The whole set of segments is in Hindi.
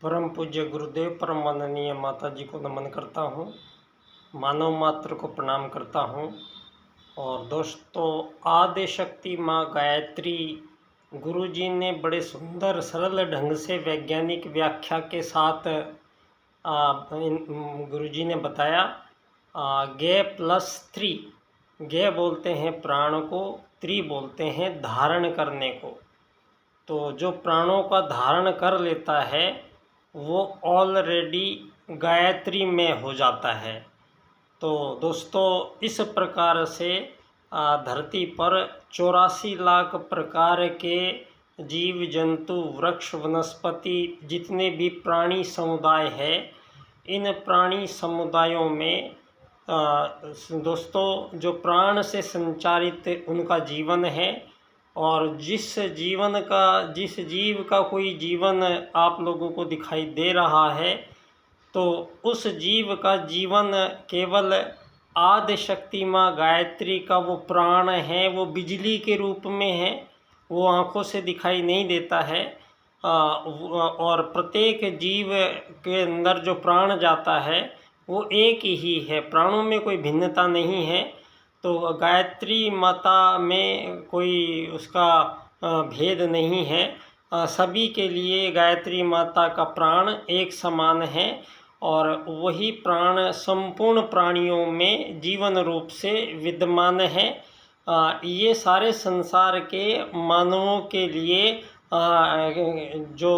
परम पूज्य गुरुदेव परम माननीय माता जी को नमन करता हूँ। मानव मात्र को प्रणाम करता हूँ। और दोस्तों, आदि शक्ति माँ गायत्री गुरु जी ने बड़े सुंदर सरल ढंग से वैज्ञानिक व्याख्या के साथ गुरु जी ने बताया। गे प्लस थ्री, गे बोलते हैं प्राण को, त्रि बोलते हैं धारण करने को। तो जो प्राणों का धारण कर लेता है वो ऑलरेडी गायत्री में हो जाता है। तो दोस्तों, इस प्रकार से धरती पर 84 लाख प्रकार के जीव जंतु वृक्ष वनस्पति जितने भी प्राणी समुदाय है, इन प्राणी समुदायों में दोस्तों जो प्राण से संचालित उनका जीवन है। और जिस जीव का कोई जीवन आप लोगों को दिखाई दे रहा है, तो उस जीव का जीवन केवल आदि शक्ति माँ गायत्री का वो प्राण है, वो बिजली के रूप में है, वो आँखों से दिखाई नहीं देता है। और प्रत्येक जीव के अंदर जो प्राण जाता है वो एक ही है, प्राणों में कोई भिन्नता नहीं है। तो गायत्री माता में कोई उसका भेद नहीं है। सभी के लिए गायत्री माता का प्राण एक समान है और वही प्राण संपूर्ण प्राणियों में जीवन रूप से विद्यमान है। ये सारे संसार के मानवों के लिए जो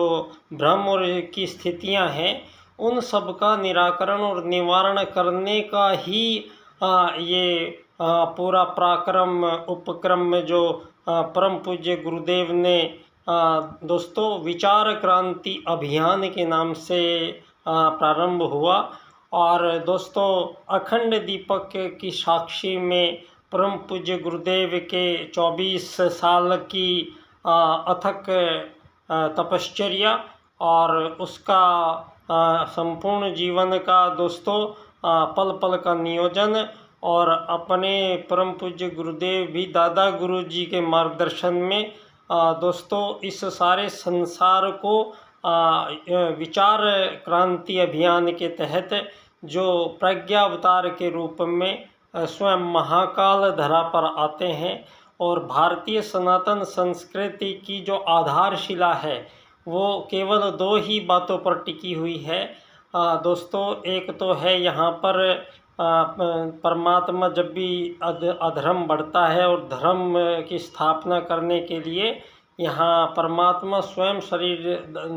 भ्रम और की स्थितियां हैं, उन सब का निराकरण और निवारण करने का ही ये पूरा पराक्रम उपक्रम में जो परम पूज्य गुरुदेव ने दोस्तों विचार क्रांति अभियान के नाम से प्रारंभ हुआ। और दोस्तों, अखंड दीपक की साक्षी में परम पूज्य गुरुदेव के 24 साल की अथक तपश्चर्या और उसका संपूर्ण जीवन का दोस्तों पल पल का नियोजन, और अपने परम पूज्य गुरुदेव भी दादा गुरु जी के मार्गदर्शन में दोस्तों इस सारे संसार को विचार क्रांति अभियान के तहत जो प्रज्ञा अवतार के रूप में स्वयं महाकाल धरा पर आते हैं। और भारतीय सनातन संस्कृति की जो आधारशिला है वो केवल 2 ही बातों पर टिकी हुई है दोस्तों। एक तो है यहाँ पर परमात्मा जब भी अधर्म बढ़ता है और धर्म की स्थापना करने के लिए यहाँ परमात्मा स्वयं शरीर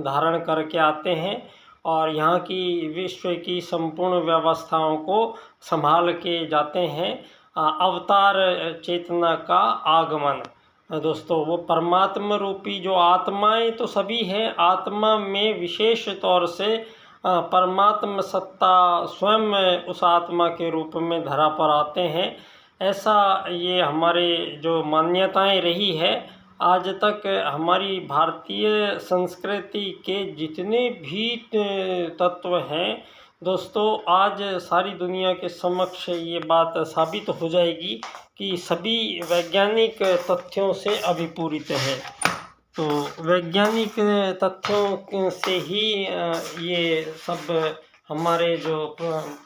धारण करके आते हैं और यहाँ की विश्व की संपूर्ण व्यवस्थाओं को संभाल के जाते हैं। अवतार चेतना का आगमन दोस्तों, वो परमात्मा रूपी जो आत्माएं तो सभी हैं, आत्मा में विशेष तौर से परमात्मा सत्ता स्वयं उस आत्मा के रूप में धरा पर आते हैं। ऐसा ये हमारे जो मान्यताएं रही है आज तक। हमारी भारतीय संस्कृति के जितने भी तत्व हैं दोस्तों, आज सारी दुनिया के समक्ष ये बात साबित हो जाएगी कि सभी वैज्ञानिक तथ्यों से अभिपूरित है। तो वैज्ञानिक तथ्यों से ही ये सब हमारे जो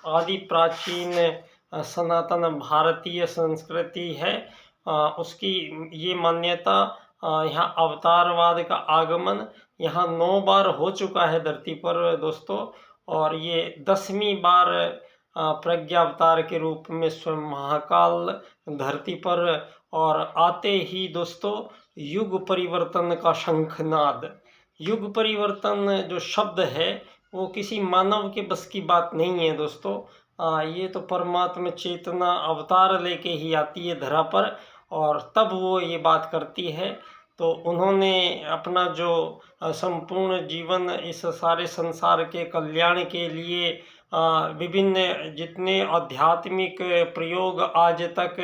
आदि प्राचीन सनातन भारतीय संस्कृति है उसकी ये मान्यता, यहाँ अवतारवाद का आगमन यहाँ 9 बार हो चुका है धरती पर दोस्तों। और ये 10वीं बार प्रज्ञा अवतार के रूप में स्वयं महाकाल धरती पर, और आते ही दोस्तों युग परिवर्तन का शंखनाद। युग परिवर्तन जो शब्द है वो किसी मानव के बस की बात नहीं है दोस्तों। ये तो परमात्मा चेतना अवतार लेके ही आती है धरा पर और तब वो ये बात करती है। तो उन्होंने अपना जो संपूर्ण जीवन इस सारे संसार के कल्याण के लिए विभिन्न जितने आध्यात्मिक प्रयोग आज तक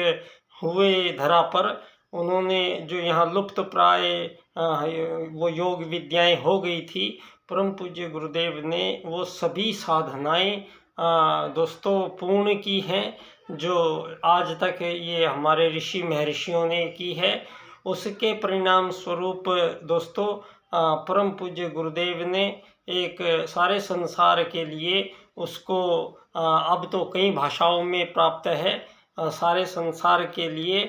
हुए धरा पर, उन्होंने जो यहाँ लुप्त प्राय वो योग विद्याएं हो गई थी, परम पूज्य गुरुदेव ने वो सभी साधनाएं दोस्तों पूर्ण की हैं जो आज तक ये हमारे ऋषि महर्षियों ने की है। उसके परिणाम स्वरूप दोस्तों परम पूज्य गुरुदेव ने एक सारे संसार के लिए उसको अब तो कई भाषाओं में प्राप्त है, सारे संसार के लिए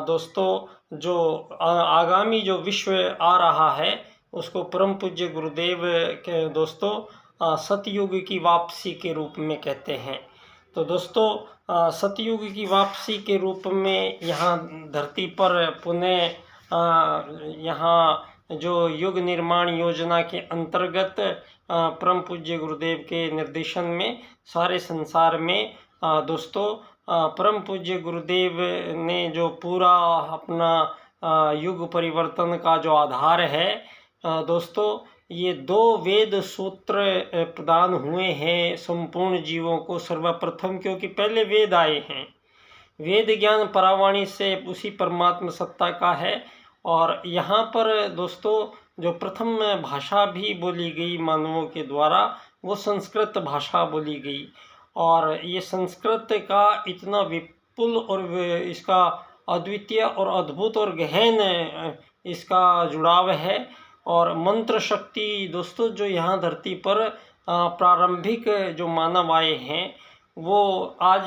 दोस्तों जो आगामी जो विश्व आ रहा है उसको परम पूज्य गुरुदेव के दोस्तों सतयुग की वापसी के रूप में कहते हैं। तो दोस्तों सतयुग की वापसी के रूप में यहाँ धरती पर पुनः यहाँ जो युग निर्माण योजना के अंतर्गत परम पूज्य गुरुदेव के निर्देशन में सारे संसार में दोस्तों परम पूज्य गुरुदेव ने जो पूरा अपना युग परिवर्तन का जो आधार है दोस्तों, ये 2 वेद सूत्र प्रदान हुए हैं संपूर्ण जीवों को सर्वप्रथम, क्योंकि पहले वेद आए हैं। वेद ज्ञान परावाणी से उसी परमात्मा सत्ता का है। और यहाँ पर दोस्तों जो प्रथम भाषा भी बोली गई मानवों के द्वारा वो संस्कृत भाषा बोली गई। और ये संस्कृत का इतना विपुल और इसका अद्वितीय और अद्भुत और गहन इसका जुड़ाव है। और मंत्र शक्ति दोस्तों जो यहाँ धरती पर प्रारंभिक जो मानव आए हैं वो आज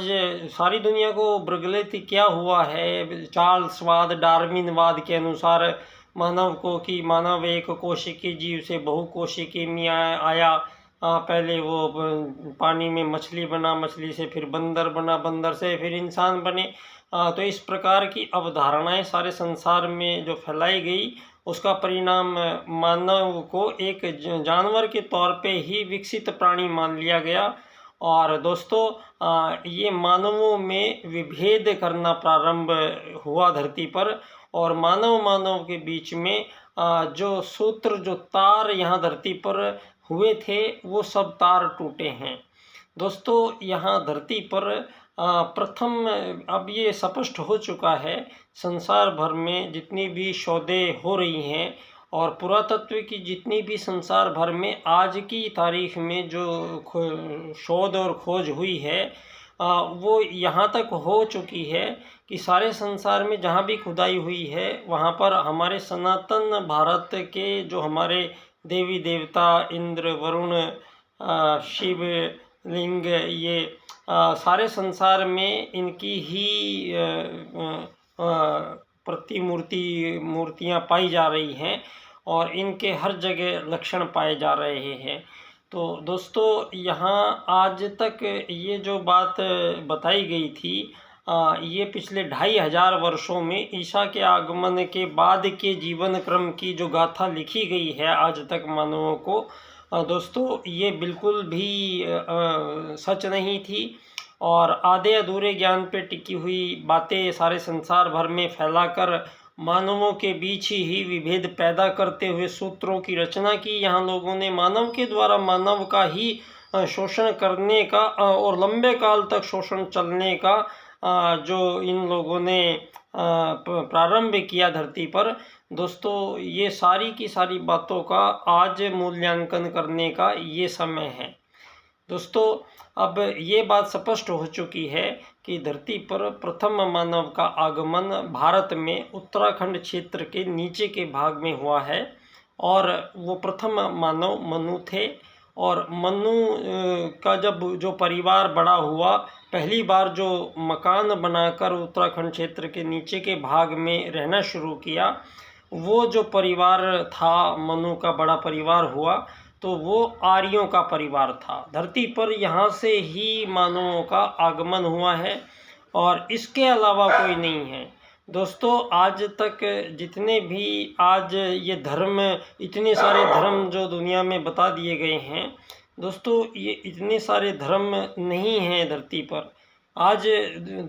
सारी दुनिया को प्रगलित क्या हुआ है, चार्ल्सवाद डार्विनवाद के अनुसार मानव को कि मानव एक कोशिकीय जीव से बहुकोशिकीय में आया, पहले वो पानी में मछली बना, मछली से फिर बंदर बना, बंदर से फिर इंसान बने। तो इस प्रकार की अवधारणाएं सारे संसार में जो फैलाई गई उसका परिणाम मानव को एक जानवर के तौर पे ही विकसित प्राणी मान लिया गया। और दोस्तों ये मानवों में विभेद करना प्रारंभ हुआ धरती पर, और मानव के बीच में जो सूत्र जो तार यहाँ धरती पर हुए थे वो सब तार टूटे हैं। दोस्तों यहाँ धरती पर प्रथम अब ये स्पष्ट हो चुका है संसार भर में जितनी भी शोधें हो रही हैं और पुरातत्व की जितनी भी संसार भर में आज की तारीख में जो शोध और खोज हुई है वो यहाँ तक हो चुकी है कि सारे संसार में जहाँ भी खुदाई हुई है वहाँ पर हमारे सनातन भारत के जो हमारे देवी देवता इंद्र वरुण शिव लिंग ये सारे संसार में इनकी ही मूर्तियाँ पाई जा रही हैं और इनके हर जगह लक्षण पाए जा रहे हैं। तो दोस्तों यहाँ आज तक ये जो बात बताई गई थी ये पिछले 2500 वर्षों में ईसा के आगमन के बाद के जीवन क्रम की जो गाथा लिखी गई है आज तक मानवों को, दोस्तों ये बिल्कुल भी सच नहीं थी और आधे अधूरे ज्ञान पे टिकी हुई बातें सारे संसार भर में फैलाकर मानवों के बीच ही विभेद पैदा करते हुए सूत्रों की रचना की। यहाँ लोगों ने मानव के द्वारा मानव का ही शोषण करने का और लंबे काल तक शोषण चलने का जो इन लोगों ने प्रारंभ किया धरती पर, दोस्तों ये सारी की सारी बातों का आज मूल्यांकन करने का ये समय है। दोस्तों अब ये बात स्पष्ट हो चुकी है कि धरती पर प्रथम मानव का आगमन भारत में उत्तराखंड क्षेत्र के नीचे के भाग में हुआ है और वो प्रथम मानव मनु थे। और मनु का जब जो परिवार बड़ा हुआ, पहली बार जो मकान बनाकर उत्तराखंड क्षेत्र के नीचे के भाग में रहना शुरू किया, वो जो परिवार था मनु का बड़ा परिवार हुआ तो वो आर्यों का परिवार था। धरती पर यहाँ से ही मानवों का आगमन हुआ है और इसके अलावा कोई नहीं है। दोस्तों आज तक जितने भी आज ये धर्म, इतने सारे धर्म जो दुनिया में बता दिए गए हैं, दोस्तों ये इतने सारे धर्म नहीं हैं धरती पर। आज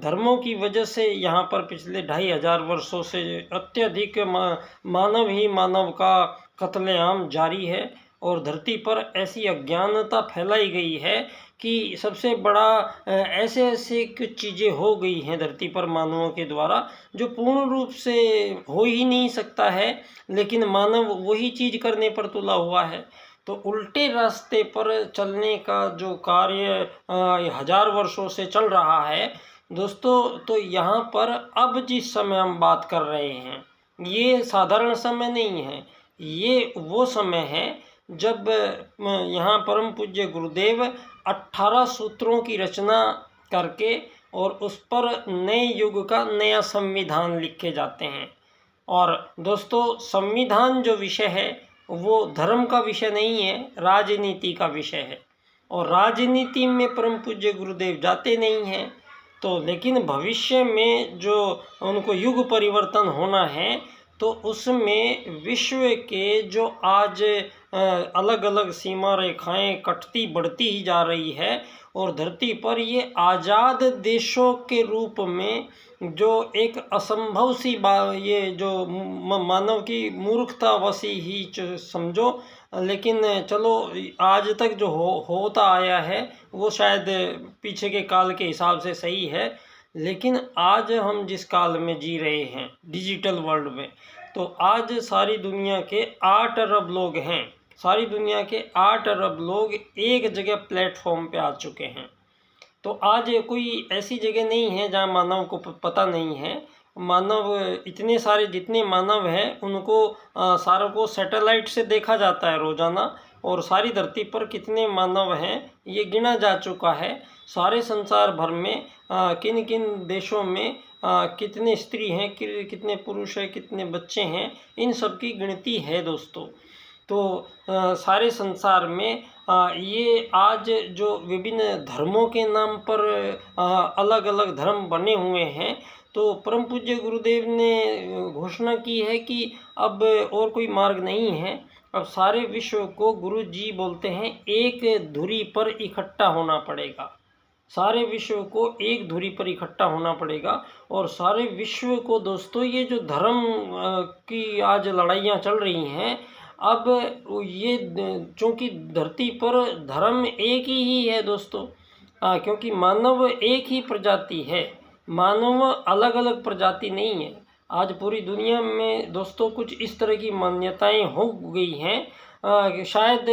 धर्मों की वजह से यहाँ पर पिछले 2500 वर्षों से अत्यधिक मानव ही मानव का कत्लेआम जारी है और धरती पर ऐसी अज्ञानता फैलाई गई है कि सबसे बड़ा ऐसे कुछ चीज़ें हो गई हैं धरती पर मानवों के द्वारा जो पूर्ण रूप से हो ही नहीं सकता है, लेकिन मानव वही चीज़ करने पर तुला हुआ है। तो उल्टे रास्ते पर चलने का जो कार्य 1000 वर्षों से चल रहा है दोस्तों, तो यहाँ पर अब जिस समय हम बात कर रहे हैं ये साधारण समय नहीं है। ये वो समय है जब यहाँ परम पूज्य गुरुदेव 18 सूत्रों की रचना करके और उस पर नए युग का नया संविधान लिखे जाते हैं। और दोस्तों, संविधान जो विषय है वो धर्म का विषय नहीं है, राजनीति का विषय है। और राजनीति में परम पूज्य गुरुदेव जाते नहीं हैं। तो लेकिन भविष्य में जो उनको युग परिवर्तन होना है, तो उसमें विश्व के जो आज अलग अलग सीमा रेखाएं कटती बढ़ती ही जा रही है और धरती पर ये आज़ाद देशों के रूप में जो एक असंभव सी ये जो मानव की मूर्खता वसी ही समझो, लेकिन चलो आज तक जो होता आया है वो शायद पीछे के काल के हिसाब से सही है। लेकिन आज हम जिस काल में जी रहे हैं डिजिटल वर्ल्ड में, तो आज सारी दुनिया के 8 अरब लोग हैं। सारी दुनिया के 8 अरब लोग एक जगह प्लेटफॉर्म पे आ चुके हैं। तो आज कोई ऐसी जगह नहीं है जहाँ मानव को पता नहीं है। मानव इतने सारे जितने मानव हैं उनको सारों को सैटेलाइट से देखा जाता है रोज़ाना, और सारी धरती पर कितने मानव हैं ये गिना जा चुका है। सारे संसार भर में किन किन देशों में कितने स्त्री हैं, कितने पुरुष हैं, कितने बच्चे हैं, इन सब की गिनती है दोस्तों। तो सारे संसार में ये आज जो विभिन्न धर्मों के नाम पर अलग अलग धर्म बने हुए हैं, तो परम पूज्य गुरुदेव ने घोषणा की है कि अब और कोई मार्ग नहीं है। अब सारे विश्व को गुरु जी बोलते हैं एक धुरी पर इकट्ठा होना पड़ेगा। सारे विश्व को एक धुरी पर इकट्ठा होना पड़ेगा। और सारे विश्व को दोस्तों ये जो धर्म की आज लड़ाइयाँ चल रही हैं, अब ये चूँकि धरती पर धर्म एक ही है दोस्तों, क्योंकि मानव एक ही प्रजाति है, मानव अलग अलग प्रजाति नहीं है। आज पूरी दुनिया में दोस्तों कुछ इस तरह की मान्यताएं हो गई हैं। शायद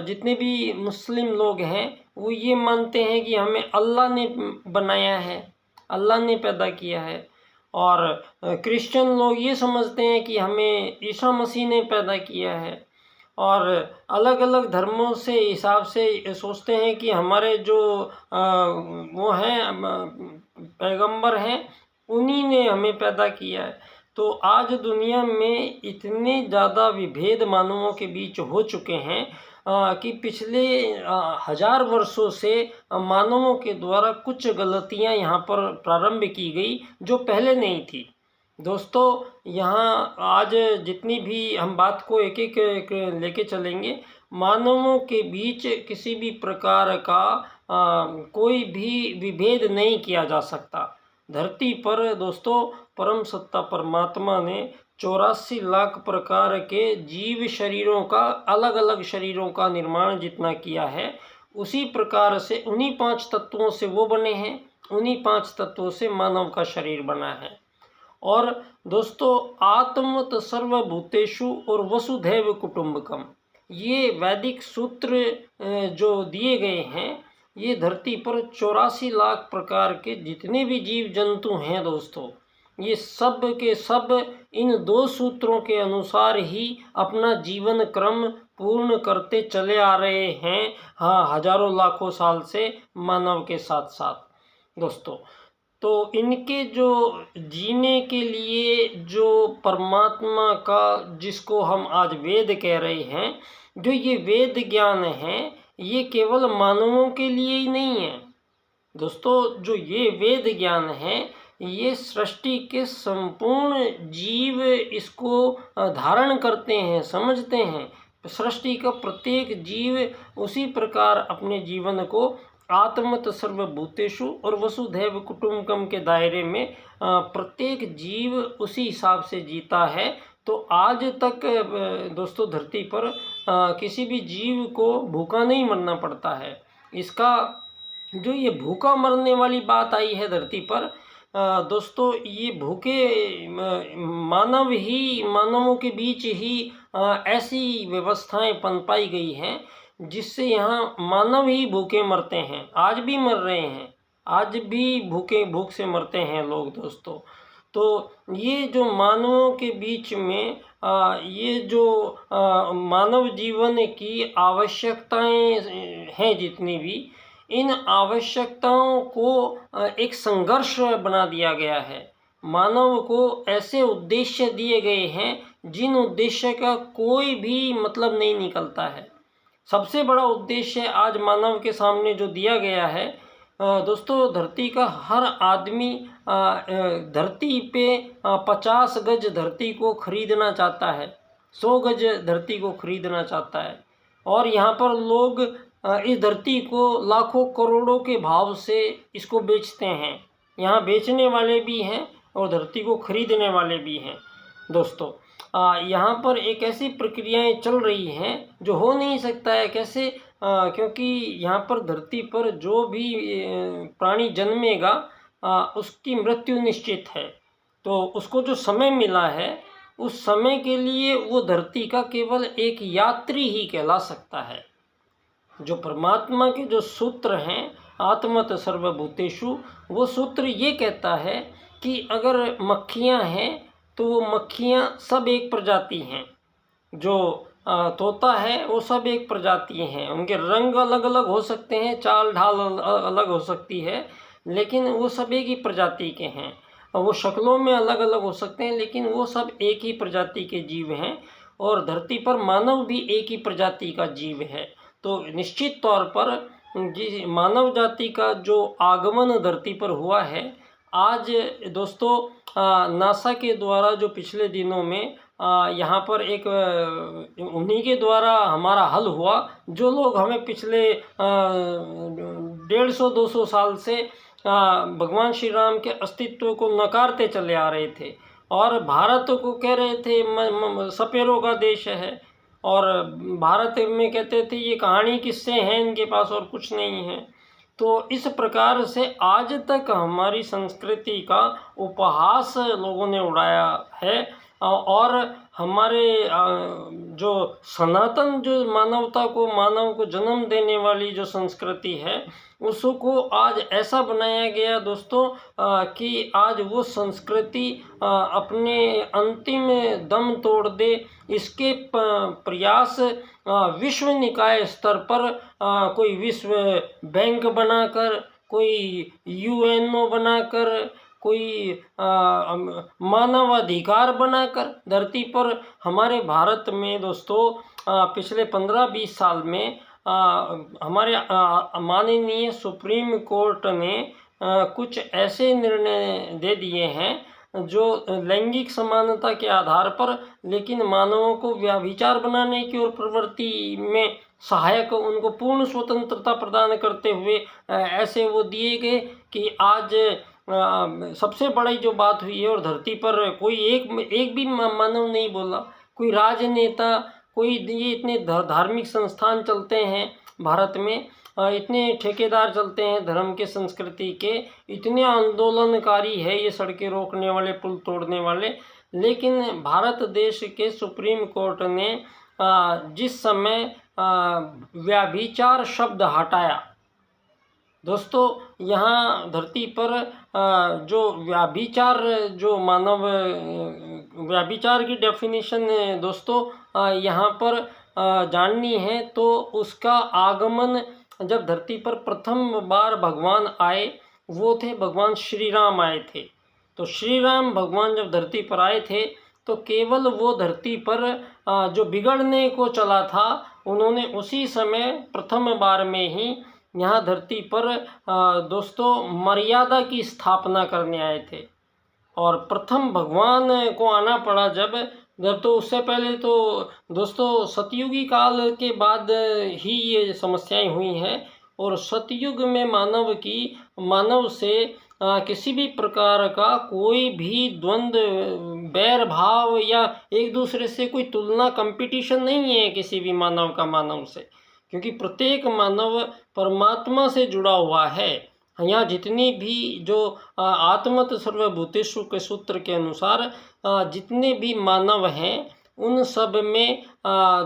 जितने भी मुस्लिम लोग हैं वो ये मानते हैं कि हमें अल्लाह ने बनाया है, अल्लाह ने पैदा किया है। और क्रिश्चियन लोग ये समझते हैं कि हमें ईसा मसीह ने पैदा किया है। और अलग अलग धर्मों से हिसाब से सोचते हैं कि हमारे जो वो हैं पैगंबर हैं उन्हीं ने हमें पैदा किया है। तो आज दुनिया में इतने ज़्यादा विभेद मानवों के बीच हो चुके हैं कि पिछले 1000 वर्षों से मानवों के द्वारा कुछ गलतियां यहाँ पर प्रारंभ की गई जो पहले नहीं थी। दोस्तों, यहाँ आज जितनी भी हम बात को एक एक लेके चलेंगे, मानवों के बीच किसी भी प्रकार का कोई भी विभेद नहीं किया जा सकता। धरती पर दोस्तों परम सत्ता परमात्मा ने 84 लाख प्रकार के जीव शरीरों का, अलग अलग शरीरों का निर्माण जितना किया है, उसी प्रकार से उन्हीं 5 तत्वों से वो बने हैं, उन्हीं 5 तत्वों से मानव का शरीर बना है। और दोस्तों, आत्मत सर्वभूतेषु और वसुधैव कुटुंबकम, ये वैदिक सूत्र जो दिए गए हैं, ये धरती पर 84 लाख प्रकार के जितने भी जीव जंतु हैं दोस्तों, ये सब के सब इन 2 सूत्रों के अनुसार ही अपना जीवन क्रम पूर्ण करते चले आ रहे हैं। हाँ, हजारों लाखों साल से मानव के साथ साथ दोस्तों। तो इनके जो जीने के लिए जो परमात्मा का, जिसको हम आज वेद कह रहे हैं, जो ये वेद ज्ञान है, ये केवल मानवों के लिए ही नहीं है दोस्तों। जो ये वेद ज्ञान है, ये सृष्टि के संपूर्ण जीव इसको धारण करते हैं, समझते हैं। सृष्टि का प्रत्येक जीव उसी प्रकार अपने जीवन को आत्मत सर्वभूतेषु और वसुधैव कुटुंबकम के दायरे में प्रत्येक जीव उसी हिसाब से जीता है। तो आज तक दोस्तों धरती पर किसी भी जीव को भूखा नहीं मरना पड़ता है। इसका जो ये भूखा मरने वाली बात आई है धरती पर दोस्तों, ये भूखे मानवों के बीच ही ऐसी व्यवस्थाएं पनपाई गई हैं जिससे यहाँ मानव ही भूखे मरते हैं। आज भी मर रहे हैं, आज भी भूख से मरते हैं लोग दोस्तों। तो ये जो मानवों के बीच में ये जो मानव जीवन की आवश्यकताएं हैं जितनी भी, इन आवश्यकताओं को एक संघर्ष बना दिया गया है। मानव को ऐसे उद्देश्य दिए गए हैं जिन उद्देश्य का कोई भी मतलब नहीं निकलता है। सबसे बड़ा उद्देश्य आज मानव के सामने जो दिया गया है दोस्तों, धरती का हर आदमी धरती पे 50 गज धरती को खरीदना चाहता है, 100 गज धरती को खरीदना चाहता है, और यहाँ पर लोग इस धरती को लाखों करोड़ों के भाव से इसको बेचते हैं। यहाँ बेचने वाले भी हैं और धरती को खरीदने वाले भी हैं। दोस्तों, यहाँ पर एक ऐसी प्रक्रियाएं चल रही हैं जो हो नहीं सकता है। कैसे? क्योंकि यहाँ पर धरती पर जो भी प्राणी जन्मेगा उसकी मृत्यु निश्चित है। तो उसको जो समय मिला है, उस समय के लिए वो धरती का केवल एक यात्री ही कहला सकता है। जो परमात्मा के जो सूत्र हैं, आत्मत सर्वभूतेषु, वो सूत्र ये कहता है कि अगर मक्खियाँ हैं तो वो मक्खियाँ सब एक प्रजाति हैं। जो तोता है वो सब एक प्रजाति हैं। उनके रंग अलग अलग हो सकते हैं, चाल ढाल अलग हो सकती है, लेकिन वो सब एक ही प्रजाति के हैं। वो शक्लों में अलग अलग हो सकते हैं, लेकिन वो सब एक ही प्रजाति के जीव हैं। और धरती पर मानव भी एक ही प्रजाति का जीव है। तो निश्चित तौर पर जिस मानव जाति का जो आगमन धरती पर हुआ है, आज दोस्तों नासा के द्वारा जो पिछले दिनों में यहाँ पर एक उन्हीं के द्वारा हमारा हल हुआ, जो लोग हमें पिछले 150-200 साल से भगवान श्री राम के अस्तित्व को नकारते चले आ रहे थे और भारत को कह रहे थे सपेरों का देश है, और भारत में कहते थे ये कहानी किस्से हैं इनके पास और कुछ नहीं है। तो इस प्रकार से आज तक हमारी संस्कृति का उपहास लोगों ने उड़ाया है, और हमारे जो सनातन जो मानव को जन्म देने वाली जो संस्कृति है, उसको आज ऐसा बनाया गया दोस्तों कि आज वो संस्कृति अपने अंतिम दम तोड़ दे। इसके प्रयास विश्व निकाय स्तर पर कोई विश्व बैंक बनाकर, कोई यूएनओ बनाकर, कोई मानवाधिकार बनाकर धरती पर हमारे भारत में दोस्तों पिछले 15-20 साल में हमारे माननीय सुप्रीम कोर्ट ने कुछ ऐसे निर्णय दे दिए हैं जो लैंगिक समानता के आधार पर, लेकिन मानवों को व्यभिचार बनाने की और प्रवृत्ति में सहायक, उनको पूर्ण स्वतंत्रता प्रदान करते हुए ऐसे वो दिए गए कि आज सबसे बड़ी जो बात हुई है, और धरती पर कोई एक भी मानव नहीं बोला, कोई राजनेता, कोई ये इतने धार्मिक संस्थान चलते हैं भारत में, इतने ठेकेदार चलते हैं धर्म के, संस्कृति के, इतने आंदोलनकारी है ये सड़कें रोकने वाले, पुल तोड़ने वाले, लेकिन भारत देश के सुप्रीम कोर्ट ने जिस समय व्यभिचार शब्द हटाया दोस्तों, यहाँ धरती पर जो व्यभिचार, जो मानव व्यभिचार की डेफिनेशन दोस्तों यहाँ पर जाननी है, तो उसका आगमन जब धरती पर प्रथम बार भगवान आए, वो थे भगवान श्री राम आए थे। तो श्री राम भगवान जब धरती पर आए थे, तो केवल वो धरती पर जो बिगड़ने को चला था, उन्होंने उसी समय प्रथम बार में ही यहाँ धरती पर दोस्तों मर्यादा की स्थापना करने आए थे। और प्रथम भगवान को आना पड़ा जब तो उससे पहले तो दोस्तों सतयुगी काल के बाद ही ये समस्याएं हुई हैं, और सतयुग में मानव से किसी भी प्रकार का कोई भी द्वंद्व, बैर भाव या एक दूसरे से कोई तुलना, कंपटीशन नहीं है किसी भी मानव का मानव से, क्योंकि प्रत्येक मानव परमात्मा से जुड़ा हुआ है। यहाँ जितनी भी जो आत्मत सर्वभूतेषु के सूत्र के अनुसार जितने भी मानव हैं, उन सब में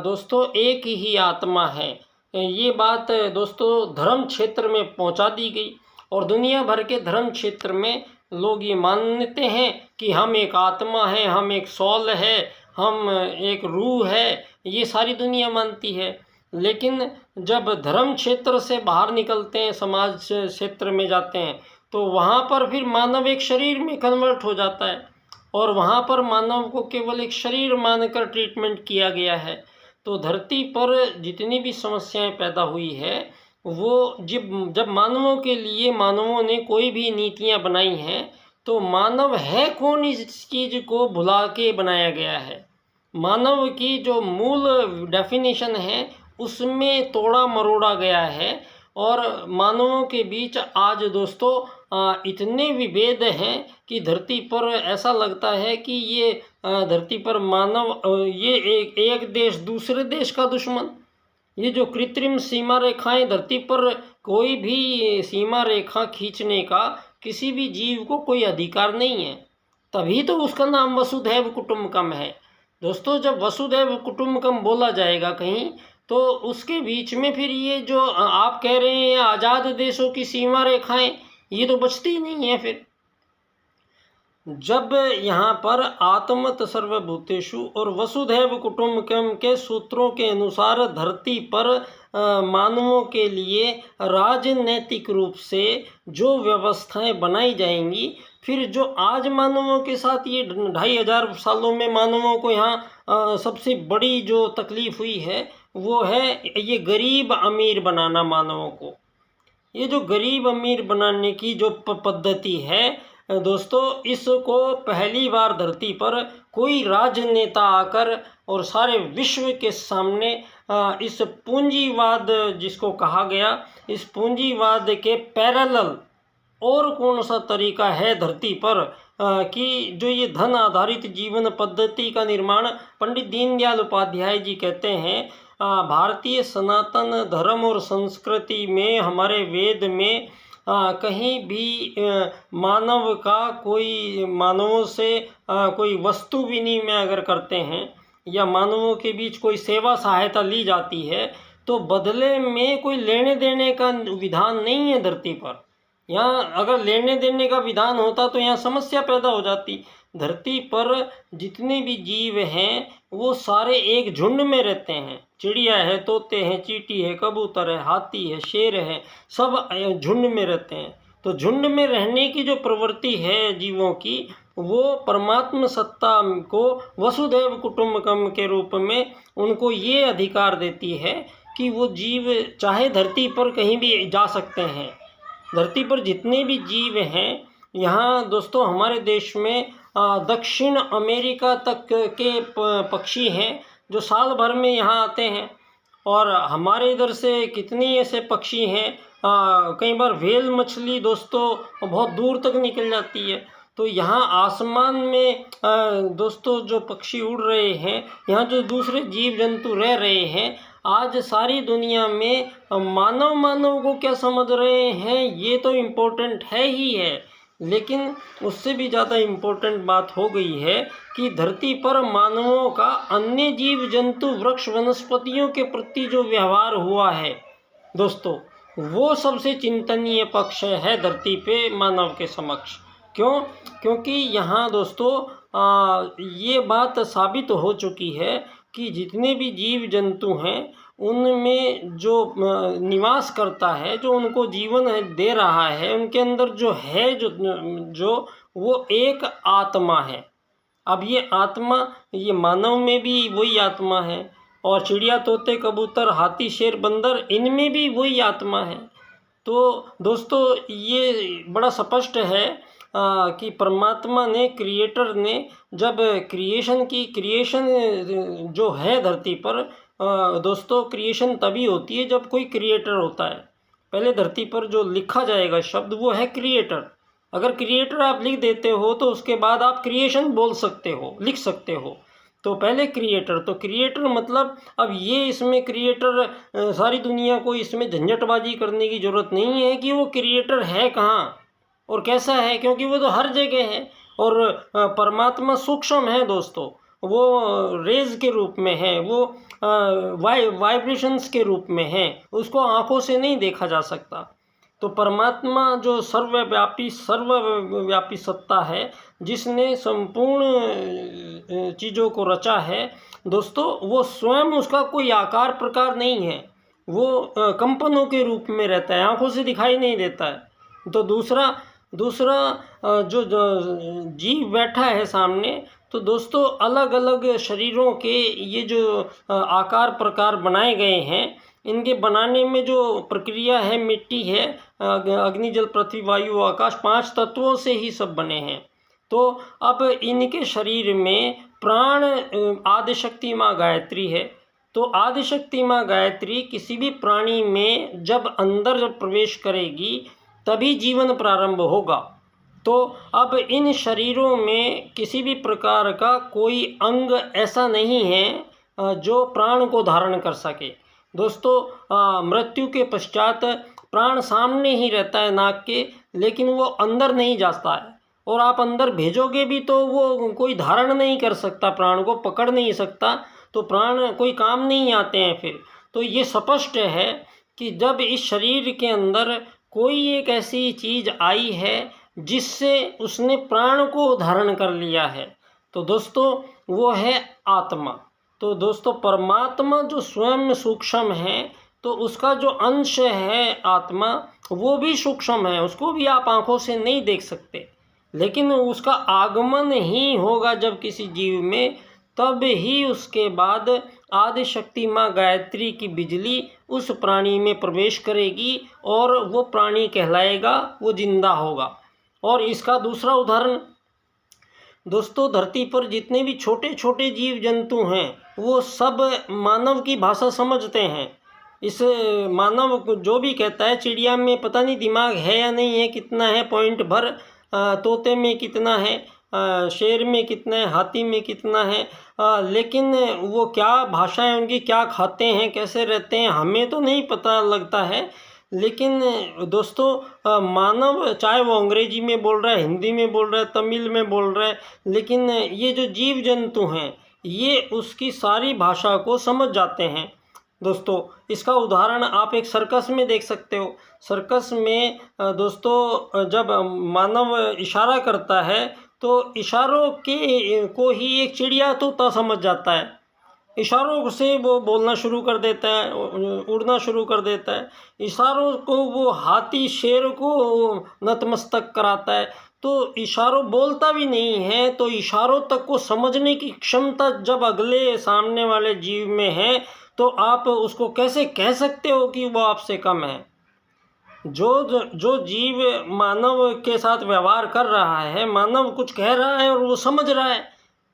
दोस्तों एक ही आत्मा है। ये बात दोस्तों धर्म क्षेत्र में पहुँचा दी गई, और दुनिया भर के धर्म क्षेत्र में लोग ये मानते हैं कि हम एक आत्मा है, हम एक सौल है, हम एक रूह है, ये सारी दुनिया मानती है। लेकिन जब धर्म क्षेत्र से बाहर निकलते हैं, समाज क्षेत्र में जाते हैं, तो वहाँ पर फिर मानव एक शरीर में कन्वर्ट हो जाता है और वहाँ पर मानव को केवल एक शरीर मानकर ट्रीटमेंट किया गया है। तो धरती पर जितनी भी समस्याएं पैदा हुई है, वो जब मानवों के लिए मानवों ने कोई भी नीतियां बनाई हैं, तो मानव है कौन इस चीज़ को भुला के बनाया गया है। मानव की जो मूल डेफिनेशन है उसमें तोड़ा मरोड़ा गया है और मानवों के बीच आज दोस्तों इतने विभेद हैं कि धरती पर ऐसा लगता है कि ये धरती पर मानव ये एक देश दूसरे देश का दुश्मन। ये जो कृत्रिम सीमा रेखाएं धरती पर, कोई भी सीमा रेखा खींचने का किसी भी जीव को कोई अधिकार नहीं है। तभी तो उसका नाम वसुधैव कुटुंबकम है। दोस्तों, जब वसुधैव कुटुंबकम बोला जाएगा कहीं, तो उसके बीच में फिर ये जो आप कह रहे हैं आज़ाद देशों की सीमा रेखाएं, ये तो बचती ही नहीं है। फिर जब यहाँ पर आत्मत सर्वभूतेषु और वसुधैव कुटुंबकम के सूत्रों के अनुसार धरती पर मानवों के लिए राजनैतिक रूप से जो व्यवस्थाएं बनाई जाएंगी, फिर जो आज मानवों के साथ ये 2500 सालों में मानवों को यहाँ सबसे बड़ी जो तकलीफ़ हुई है, वो है ये गरीब अमीर बनाना मानवों को। ये जो गरीब अमीर बनाने की जो पद्धति है दोस्तों, इसको पहली बार धरती पर कोई राजनेता आकर और सारे विश्व के सामने इस पूंजीवाद जिसको कहा गया, इस पूंजीवाद के पैरेलल और कौन सा तरीका है धरती पर कि जो ये धन आधारित जीवन पद्धति का निर्माण, पंडित दीनदयाल उपाध्याय जी कहते हैं भारतीय सनातन धर्म और संस्कृति में, हमारे वेद में कहीं भी मानव का कोई मानवों से कोई वस्तु विनिमय अगर करते हैं या मानवों के बीच कोई सेवा सहायता ली जाती है, तो बदले में कोई लेने देने का विधान नहीं है धरती पर। यहाँ अगर लेने देने का विधान होता तो यहाँ समस्या पैदा हो जाती। धरती पर जितने भी जीव हैं वो सारे एक झुंड में रहते हैं। चिड़िया है, तोते हैं, चींटी है, कबूतर है, हाथी है, शेर है, सब झुंड में रहते हैं। तो झुंड में रहने की जो प्रवृत्ति है जीवों की, वो परमात्म सत्ता को वसुधैव कुटुंबकम के रूप में उनको ये अधिकार देती है कि वो जीव चाहे धरती पर कहीं भी जा सकते हैं। धरती पर जितने भी जीव हैं, यहाँ दोस्तों हमारे देश में दक्षिण अमेरिका तक के पक्षी हैं जो साल भर में यहाँ आते हैं। और हमारे इधर से कितने ऐसे पक्षी हैं, कई बार व्हेल मछली दोस्तों बहुत दूर तक निकल जाती है। तो यहाँ आसमान में दोस्तों जो पक्षी उड़ रहे हैं, यहाँ जो दूसरे जीव जंतु रह रहे हैं, आज सारी दुनिया में मानव को क्या समझ रहे हैं, ये तो इम्पोर्टेंट है ही है। लेकिन उससे भी ज़्यादा इम्पोर्टेंट बात हो गई है कि धरती पर मानवों का अन्य जीव जंतु वृक्ष वनस्पतियों के प्रति जो व्यवहार हुआ है दोस्तों, वो सबसे चिंतनीय पक्ष है धरती पे मानव के समक्ष। क्यों? क्योंकि यहाँ दोस्तों ये बात साबित हो चुकी है कि जितने भी जीव जंतु हैं उनमें जो निवास करता है, जो उनको जीवन दे रहा है, उनके अंदर जो है जो वो एक आत्मा है। अब ये आत्मा, ये मानव में भी वही आत्मा है और चिड़िया, तोते, कबूतर, हाथी, शेर, बंदर, इनमें भी वही आत्मा है। तो दोस्तों ये बड़ा स्पष्ट है कि परमात्मा ने, क्रिएटर ने जब क्रिएशन जो है धरती पर दोस्तों, क्रिएशन तभी होती है जब कोई क्रिएटर होता है। पहले धरती पर जो लिखा जाएगा शब्द वो है क्रिएटर। अगर क्रिएटर आप लिख देते हो तो उसके बाद आप क्रिएशन बोल सकते हो, लिख सकते हो। तो पहले क्रिएटर, तो क्रिएटर मतलब अब ये इसमें क्रिएटर सारी दुनिया को इसमें झंझटबाजी करने की ज़रूरत नहीं है कि वो क्रिएटर है कहाँ और कैसा है, क्योंकि वो तो हर जगह है। और परमात्मा सूक्ष्म है दोस्तों, वो रेज के रूप में है, वो वाइब्रेशंस के रूप में है, उसको आँखों से नहीं देखा जा सकता। तो परमात्मा जो सर्वव्यापी सत्ता है, जिसने संपूर्ण चीज़ों को रचा है दोस्तों, वो स्वयं उसका कोई आकार प्रकार नहीं है, वो कंपनों के रूप में रहता है, आँखों से दिखाई नहीं देता है। तो दूसरा जो जीव बैठा है सामने, तो दोस्तों अलग अलग शरीरों के ये जो आकार प्रकार बनाए गए हैं, इनके बनाने में जो प्रक्रिया है, मिट्टी है, अग्नि जल पृथ्वी वायु आकाश, 5 तत्वों से ही सब बने हैं। तो अब इनके शरीर में प्राण आदिशक्ति माँ गायत्री है। तो आदिशक्ति माँ गायत्री किसी भी प्राणी में जब प्रवेश करेगी तभी जीवन प्रारंभ होगा। तो अब इन शरीरों में किसी भी प्रकार का कोई अंग ऐसा नहीं है जो प्राण को धारण कर सके। दोस्तों मृत्यु के पश्चात प्राण सामने ही रहता है नाक के, लेकिन वो अंदर नहीं जाता है, और आप अंदर भेजोगे भी तो वो कोई धारण नहीं कर सकता, प्राण को पकड़ नहीं सकता, तो प्राण कोई काम नहीं आते हैं फिर। तो ये स्पष्ट है कि जब इस शरीर के अंदर कोई एक ऐसी चीज़ आई है जिससे उसने प्राण को धारण कर लिया है, तो दोस्तों वो है आत्मा। तो दोस्तों परमात्मा जो स्वयं सूक्ष्म है, तो उसका जो अंश है आत्मा, वो भी सूक्ष्म है, उसको भी आप आँखों से नहीं देख सकते, लेकिन उसका आगमन ही होगा जब किसी जीव में, तब ही उसके बाद आदिशक्ति माँ गायत्री की बिजली उस प्राणी में प्रवेश करेगी और वो प्राणी कहलाएगा, वो जिंदा होगा। और इसका दूसरा उदाहरण दोस्तों, धरती पर जितने भी छोटे छोटे जीव जंतु हैं, वो सब मानव की भाषा समझते हैं। इस मानव जो भी कहता है, चिड़िया में पता नहीं दिमाग है या नहीं है, कितना है पॉइंट भर, तोते में कितना है, शेर में कितना है, हाथी में कितना है, लेकिन वो क्या भाषा है उनकी, क्या खाते हैं, कैसे रहते हैं, हमें तो नहीं पता लगता है। लेकिन दोस्तों मानव चाहे वो अंग्रेजी में बोल रहा है, हिंदी में बोल रहा है, तमिल में बोल रहा है, लेकिन ये जो जीव जंतु हैं ये उसकी सारी भाषा को समझ जाते हैं। दोस्तों इसका उदाहरण आप एक सर्कस में देख सकते हो। सर्कस में दोस्तों जब मानव इशारा करता है तो इशारों को ही एक चिड़िया तोता समझ जाता है, इशारों से वो बोलना शुरू कर देता है, उड़ना शुरू कर देता है, इशारों को वो हाथी शेर को नतमस्तक कराता है। तो इशारों बोलता भी नहीं है, तो इशारों तक को समझने की क्षमता जब अगले सामने वाले जीव में है, तो आप उसको कैसे कह सकते हो कि वो आपसे कम है। जो जीव मानव के साथ व्यवहार कर रहा है, मानव कुछ कह रहा है और वो समझ रहा है,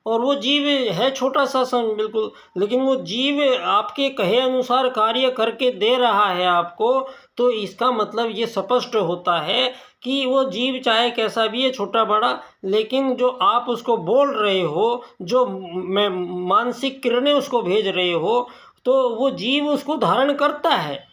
और वो जीव है छोटा सा बिल्कुल, लेकिन वो जीव आपके कहे अनुसार कार्य करके दे रहा है आपको, तो इसका मतलब ये स्पष्ट होता है कि वो जीव चाहे कैसा भी है, छोटा बड़ा, लेकिन जो आप उसको बोल रहे हो, जो मानसिक किरणें उसको भेज रहे हो, तो वो जीव उसको धारण करता है,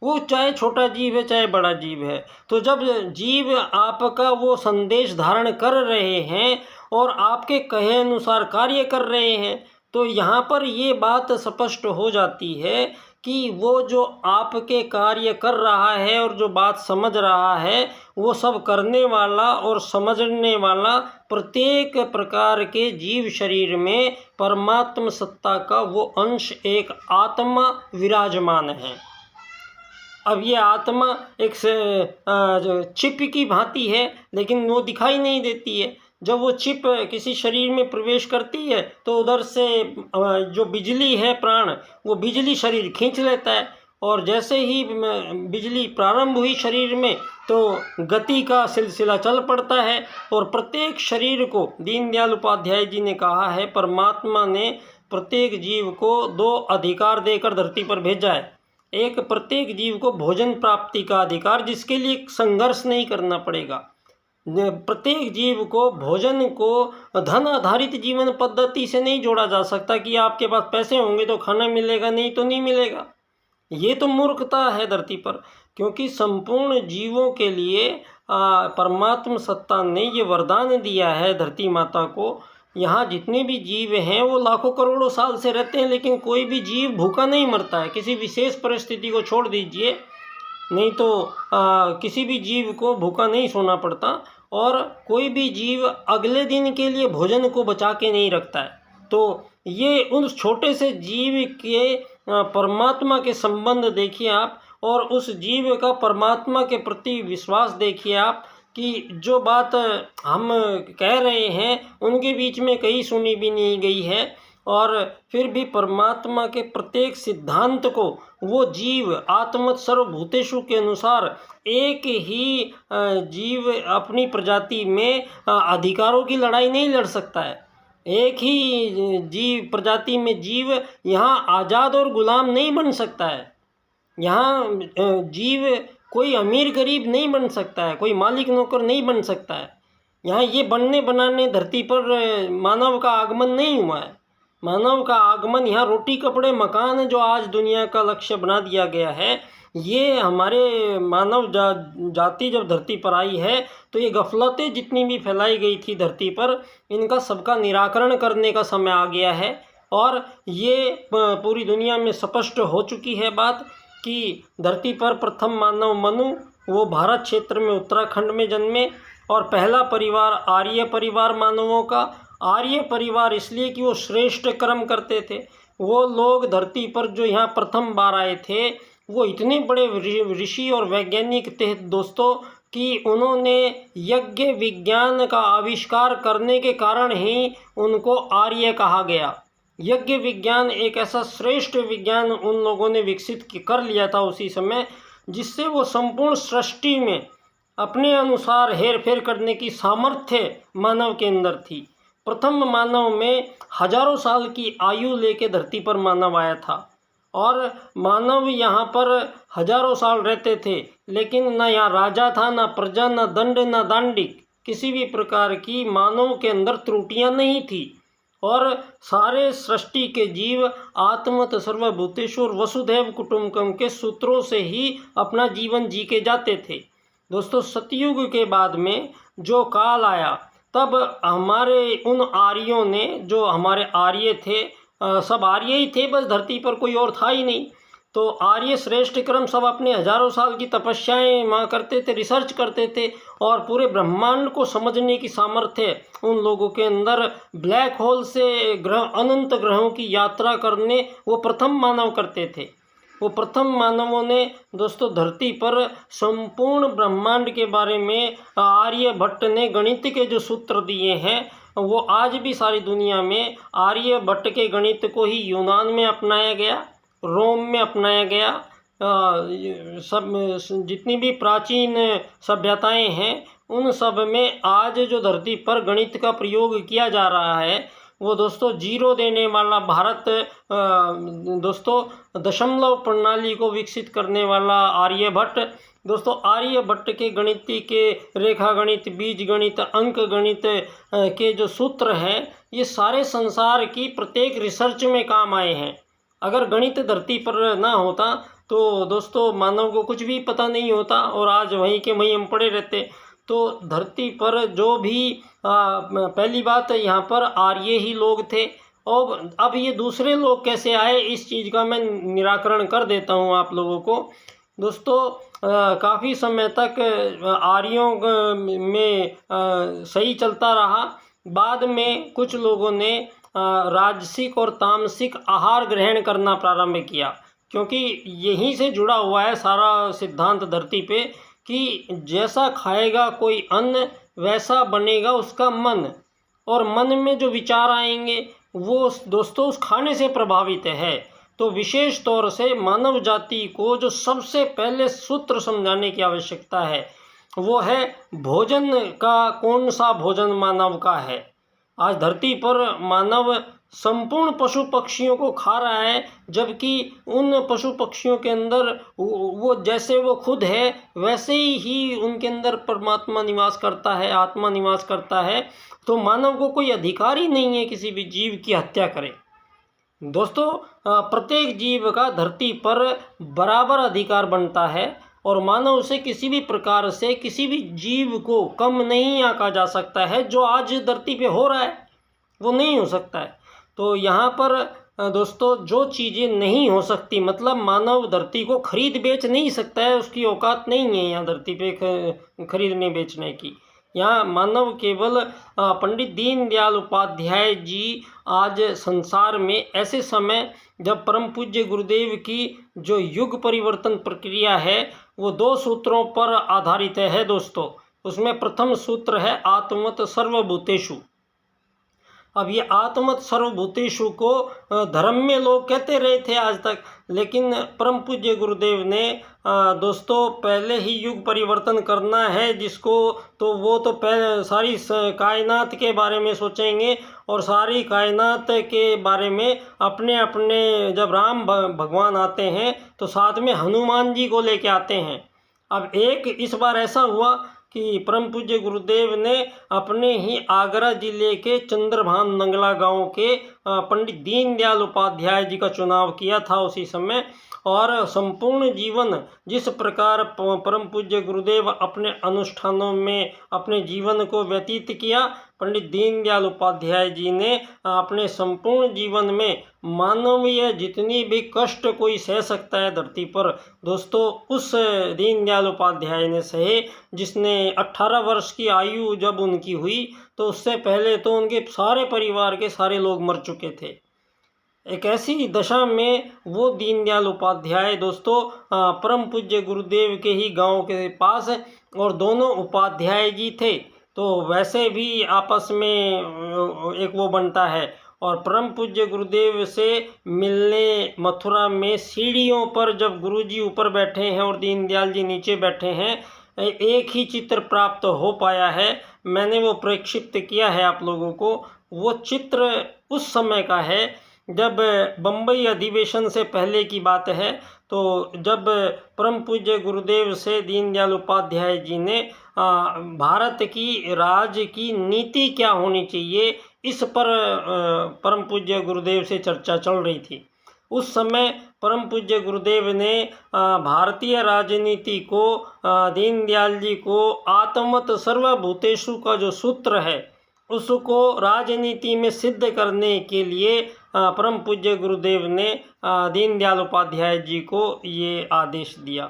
वो चाहे छोटा जीव है चाहे बड़ा जीव है। तो जब जीव आपका वो संदेश धारण कर रहे हैं और आपके कहे अनुसार कार्य कर रहे हैं, तो यहाँ पर ये बात स्पष्ट हो जाती है कि वो जो आपके कार्य कर रहा है और जो बात समझ रहा है, वो सब करने वाला और समझने वाला प्रत्येक प्रकार के जीव शरीर में परमात्म सत्ता का वो अंश एक आत्मा विराजमान है। अब ये आत्मा एक चिप की भांति है, लेकिन वो दिखाई नहीं देती है। जब वो चिप किसी शरीर में प्रवेश करती है तो उधर से जो बिजली है प्राण, वो बिजली शरीर खींच लेता है, और जैसे ही बिजली प्रारंभ हुई शरीर में तो गति का सिलसिला चल पड़ता है। और प्रत्येक शरीर को दीनदयाल उपाध्याय जी ने कहा है, परमात्मा ने प्रत्येक जीव को 2 अधिकार देकर धरती पर भेजा है। एक, प्रत्येक जीव को भोजन प्राप्ति का अधिकार, जिसके लिए संघर्ष नहीं करना पड़ेगा। प्रत्येक जीव को भोजन को धन आधारित जीवन पद्धति से नहीं जोड़ा जा सकता कि आपके पास पैसे होंगे तो खाना मिलेगा, नहीं तो नहीं मिलेगा। ये तो मूर्खता है धरती पर, क्योंकि संपूर्ण जीवों के लिए परमात्म सत्ता ने ये वरदान दिया है धरती माता को। यहाँ जितने भी जीव हैं वो लाखों करोड़ों साल से रहते हैं, लेकिन कोई भी जीव भूखा नहीं मरता है। किसी विशेष परिस्थिति को छोड़ दीजिए, नहीं तो किसी भी जीव को भूखा नहीं सोना पड़ता, और कोई भी जीव अगले दिन के लिए भोजन को बचा के नहीं रखता है। तो ये उस छोटे से जीव के परमात्मा के संबंध देखिए आप, और उस जीव का परमात्मा के प्रति विश्वास देखिए आप, कि जो बात हम कह रहे हैं उनके बीच में कहीं सुनी भी नहीं गई है, और फिर भी परमात्मा के प्रत्येक सिद्धांत को वो जीव आत्मत सर्वभूतेषु के अनुसार एक ही जीव अपनी प्रजाति में अधिकारों की लड़ाई नहीं लड़ सकता है। एक ही जीव प्रजाति में जीव यहाँ आज़ाद और गुलाम नहीं बन सकता है। यहाँ जीव कोई अमीर गरीब नहीं बन सकता है, कोई मालिक नौकर नहीं बन सकता है। यहाँ ये बनने बनाने धरती पर मानव का आगमन नहीं हुआ है। मानव का आगमन यहाँ रोटी कपड़े मकान जो आज दुनिया का लक्ष्य बना दिया गया है, ये हमारे मानव जाति जब धरती पर आई है तो ये गफलतें जितनी भी फैलाई गई थी धरती पर, इनका सबका निराकरण करने का समय आ गया है। और ये पूरी दुनिया में स्पष्ट हो चुकी है बात कि धरती पर प्रथम मानव मनु वो भारत क्षेत्र में उत्तराखंड में जन्मे, और पहला परिवार आर्य परिवार मानवों का। आर्य परिवार इसलिए कि वो श्रेष्ठ कर्म करते थे। वो लोग धरती पर जो यहाँ प्रथम बार आए थे वो इतने बड़े ऋषि और वैज्ञानिक थे दोस्तों, कि उन्होंने यज्ञ विज्ञान का आविष्कार करने के कारण ही उनको आर्य कहा गया। यज्ञ विज्ञान एक ऐसा श्रेष्ठ विज्ञान उन लोगों ने विकसित कर लिया था उसी समय, जिससे वो संपूर्ण सृष्टि में अपने अनुसार हेर फेर करने की सामर्थ्य मानव के अंदर थी। प्रथम मानव में हजारों साल की आयु लेके धरती पर मानव आया था, और मानव यहाँ पर हजारों साल रहते थे, लेकिन ना यहाँ राजा था, ना प्रजा, ना दंड, ना दांडिक, किसी भी प्रकार की मानव के अंदर त्रुटियाँ नहीं थी। और सारे सृष्टि के जीव आत्मत सर्वभूतेषु और वसुधैव कुटुंबकम के सूत्रों से ही अपना जीवन जी के जाते थे। दोस्तों, सतयुग के बाद में जो काल आया, तब हमारे उन आर्यों ने, जो हमारे आर्य थे, सब आर्य ही थे, बस धरती पर कोई और था ही नहीं। तो आर्य श्रेष्ठ क्रम सब अपने हजारों साल की तपस्याएं वहाँ करते थे, रिसर्च करते थे, और पूरे ब्रह्मांड को समझने की सामर्थ्य उन लोगों के अंदर, ब्लैक होल से ग्रह अनंत ग्रहों की यात्रा करने वो प्रथम मानव करते थे। वो प्रथम मानवों ने दोस्तों धरती पर संपूर्ण ब्रह्मांड के बारे में आर्यभट्ट ने गणित के जो सूत्र दिए हैं, वो आज भी सारी दुनिया में आर्यभट्ट के गणित को ही यूनान में अपनाया गया, रोम में अपनाया गया। सब जितनी भी प्राचीन सभ्यताएं हैं उन सब में आज जो धरती पर गणित का प्रयोग किया जा रहा है, वो दोस्तों जीरो देने वाला भारत, दोस्तों दशमलव प्रणाली को विकसित करने वाला आर्यभट्ट। दोस्तों आर्यभट्ट के गणित के रेखा गणित, बीज गणित, अंक गणित के जो सूत्र हैं, ये सारे संसार की प्रत्येक रिसर्च में काम आए हैं। अगर गणित धरती पर ना होता तो दोस्तों मानव को कुछ भी पता नहीं होता, और आज वहीं के वहीं हम पड़े रहते। तो धरती पर जो भी पहली बात यहाँ पर आर्य ही लोग थे, और अब ये दूसरे लोग कैसे आए, इस चीज़ का मैं निराकरण कर देता हूँ आप लोगों को। दोस्तों काफ़ी समय तक आर्यों में सही चलता रहा। बाद में कुछ लोगों ने राजसिक और तामसिक आहार ग्रहण करना प्रारंभ किया, क्योंकि यहीं से जुड़ा हुआ है सारा सिद्धांत धरती पे, कि जैसा खाएगा कोई अन्न वैसा बनेगा उसका मन, और मन में जो विचार आएंगे वो दोस्तों उस खाने से प्रभावित है। तो विशेष तौर से मानव जाति को जो सबसे पहले सूत्र समझाने की आवश्यकता है वो है भोजन का, कौन सा भोजन मानव का है। आज धरती पर मानव संपूर्ण पशु पक्षियों को खा रहा है, जबकि उन पशु पक्षियों के अंदर वो जैसे वो खुद है वैसे ही उनके अंदर परमात्मा निवास करता है, आत्मा निवास करता है। तो मानव को कोई अधिकार ही नहीं है किसी भी जीव की हत्या करे। दोस्तों प्रत्येक जीव का धरती पर बराबर अधिकार बनता है, और मानव से किसी भी प्रकार से किसी भी जीव को कम नहीं आंका जा सकता है। जो आज धरती पे हो रहा है वो नहीं हो सकता है। तो यहाँ पर दोस्तों जो चीज़ें नहीं हो सकती, मतलब मानव धरती को खरीद बेच नहीं सकता है, उसकी औकात नहीं है यहाँ धरती पे खरीदने बेचने की। यहाँ मानव केवल पंडित दीनदयाल उपाध्याय जी आज संसार में ऐसे समय जब परम पूज्य गुरुदेव की जो युग परिवर्तन प्रक्रिया है वो 2 सूत्रों पर आधारित है दोस्तों। उसमें प्रथम सूत्र है आत्मवत् सर्वभूतेषु। अब ये आत्मवत् सर्वभूतेषु को धर्म में लोग कहते रहे थे आज तक, लेकिन परम पूज्य गुरुदेव ने दोस्तों पहले ही युग परिवर्तन करना है जिसको, तो वो तो पहले सारी कायनात के बारे में सोचेंगे और सारी कायनात के बारे में अपने अपने, जब राम भगवान आते हैं तो साथ में हनुमान जी को लेके आते हैं। अब एक इस बार ऐसा हुआ कि परम पूज्य गुरुदेव ने अपने ही आगरा जिले के चंद्रभान नंगला गांव के पंडित दीनदयाल उपाध्याय जी का चुनाव किया था उसी समय। और संपूर्ण जीवन जिस प्रकार परम पूज्य गुरुदेव अपने अनुष्ठानों में अपने जीवन को व्यतीत किया, पंडित दीनदयाल उपाध्याय जी ने अपने संपूर्ण जीवन में मानवीय जितनी भी कष्ट कोई सह सकता है धरती पर, दोस्तों उस दीनदयाल उपाध्याय ने सहे। जिसने 18 वर्ष की आयु जब उनकी हुई तो उससे पहले तो उनके सारे परिवार के सारे लोग मर चुके थे। एक ऐसी दशा में वो दीनदयाल उपाध्याय दोस्तों परम पूज्य गुरुदेव के ही गांव के पास, और दोनों उपाध्याय जी थे तो वैसे भी आपस में एक वो बनता है। और परम पूज्य गुरुदेव से मिलने मथुरा में सीढ़ियों पर जब गुरुजी ऊपर बैठे हैं और दीनदयाल जी नीचे बैठे हैं, एक ही चित्र प्राप्त हो पाया है। मैंने वो प्रक्षिप्त किया है आप लोगों को। वो चित्र उस समय का है जब बम्बई अधिवेशन से पहले की बात है। तो जब परम पूज्य गुरुदेव से दीनदयाल उपाध्याय जी ने भारत की राज्य की नीति क्या होनी चाहिए इस पर परम पूज्य गुरुदेव से चर्चा चल रही थी। उस समय परम पूज्य गुरुदेव ने भारतीय राजनीति को दीनदयाल जी को आत्मवत् सर्वभूतेषु का जो सूत्र है उसको राजनीति में सिद्ध करने के लिए परम पूज्य गुरुदेव ने दीनदयाल उपाध्याय जी को ये आदेश दिया।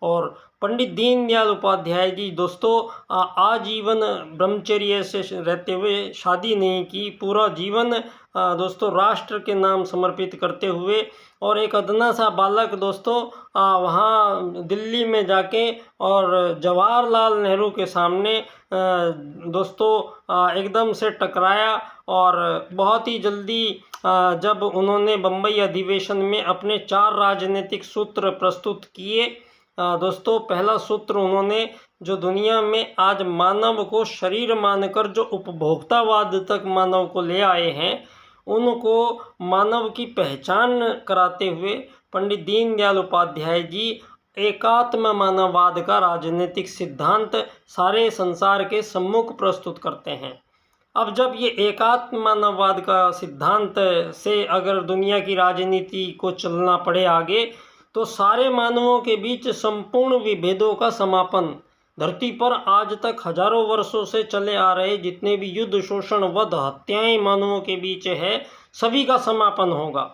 और पंडित दीनदयाल उपाध्याय जी दोस्तों आजीवन ब्रह्मचर्य से रहते हुए शादी नहीं की, पूरा जीवन दोस्तों राष्ट्र के नाम समर्पित करते हुए, और एक अदना सा बालक दोस्तों वहाँ दिल्ली में जाके और जवाहरलाल नेहरू के सामने दोस्तों एकदम से टकराया। और बहुत ही जल्दी जब उन्होंने बम्बई अधिवेशन में अपने 4 राजनीतिक सूत्र प्रस्तुत किए, दोस्तों पहला सूत्र उन्होंने जो दुनिया में आज मानव को शरीर मानकर जो उपभोक्तावाद तक मानव को ले आए हैं, उनको मानव की पहचान कराते हुए पंडित दीनदयाल उपाध्याय जी एकात्म मानववाद का राजनीतिक सिद्धांत सारे संसार के सम्मुख प्रस्तुत करते हैं। अब जब ये एकात्म मानववाद का सिद्धांत से अगर दुनिया की राजनीति को चलना पड़े आगे, तो सारे मानवों के बीच संपूर्ण विभेदों का समापन, धरती पर आज तक हजारों वर्षों से चले आ रहे जितने भी युद्ध, शोषण, वध, हत्याएं मानवों के बीच है, सभी का समापन होगा।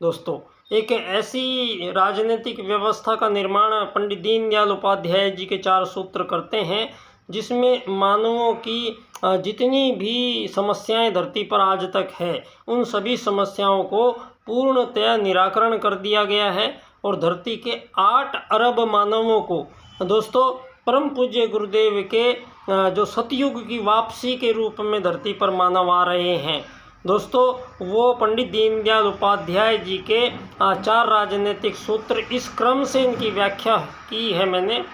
दोस्तों एक ऐसी राजनीतिक व्यवस्था का निर्माण पंडित दीनदयाल उपाध्याय जी के 4 सूत्र करते हैं जिसमें मानवों की जितनी भी समस्याएं धरती पर आज तक है उन सभी समस्याओं को पूर्णतया निराकरण कर दिया गया है। और धरती के 8 अरब मानवों को दोस्तों परम पूज्य गुरुदेव के जो सतयुग की वापसी के रूप में धरती पर मानव आ रहे हैं, दोस्तों वो पंडित दीनदयाल उपाध्याय जी के 4 राजनीतिक सूत्र, इस क्रम से इनकी व्याख्या की है मैंने।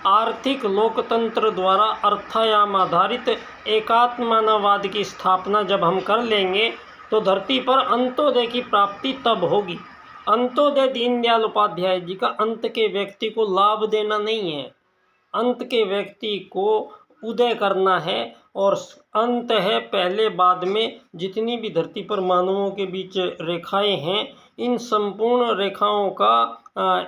आर्थिक लोकतंत्र द्वारा अर्थायाम आधारित एकात्म मानववाद की स्थापना जब हम कर लेंगे तो धरती पर अंत्योदय की प्राप्ति तब होगी। अंत्योदय दीनदयाल उपाध्याय जी का अंत के व्यक्ति को लाभ देना नहीं है, अंत के व्यक्ति को उदय करना है। और अंत है पहले बाद में जितनी भी धरती पर मानवों के बीच रेखाएं हैं, इन संपूर्ण रेखाओं का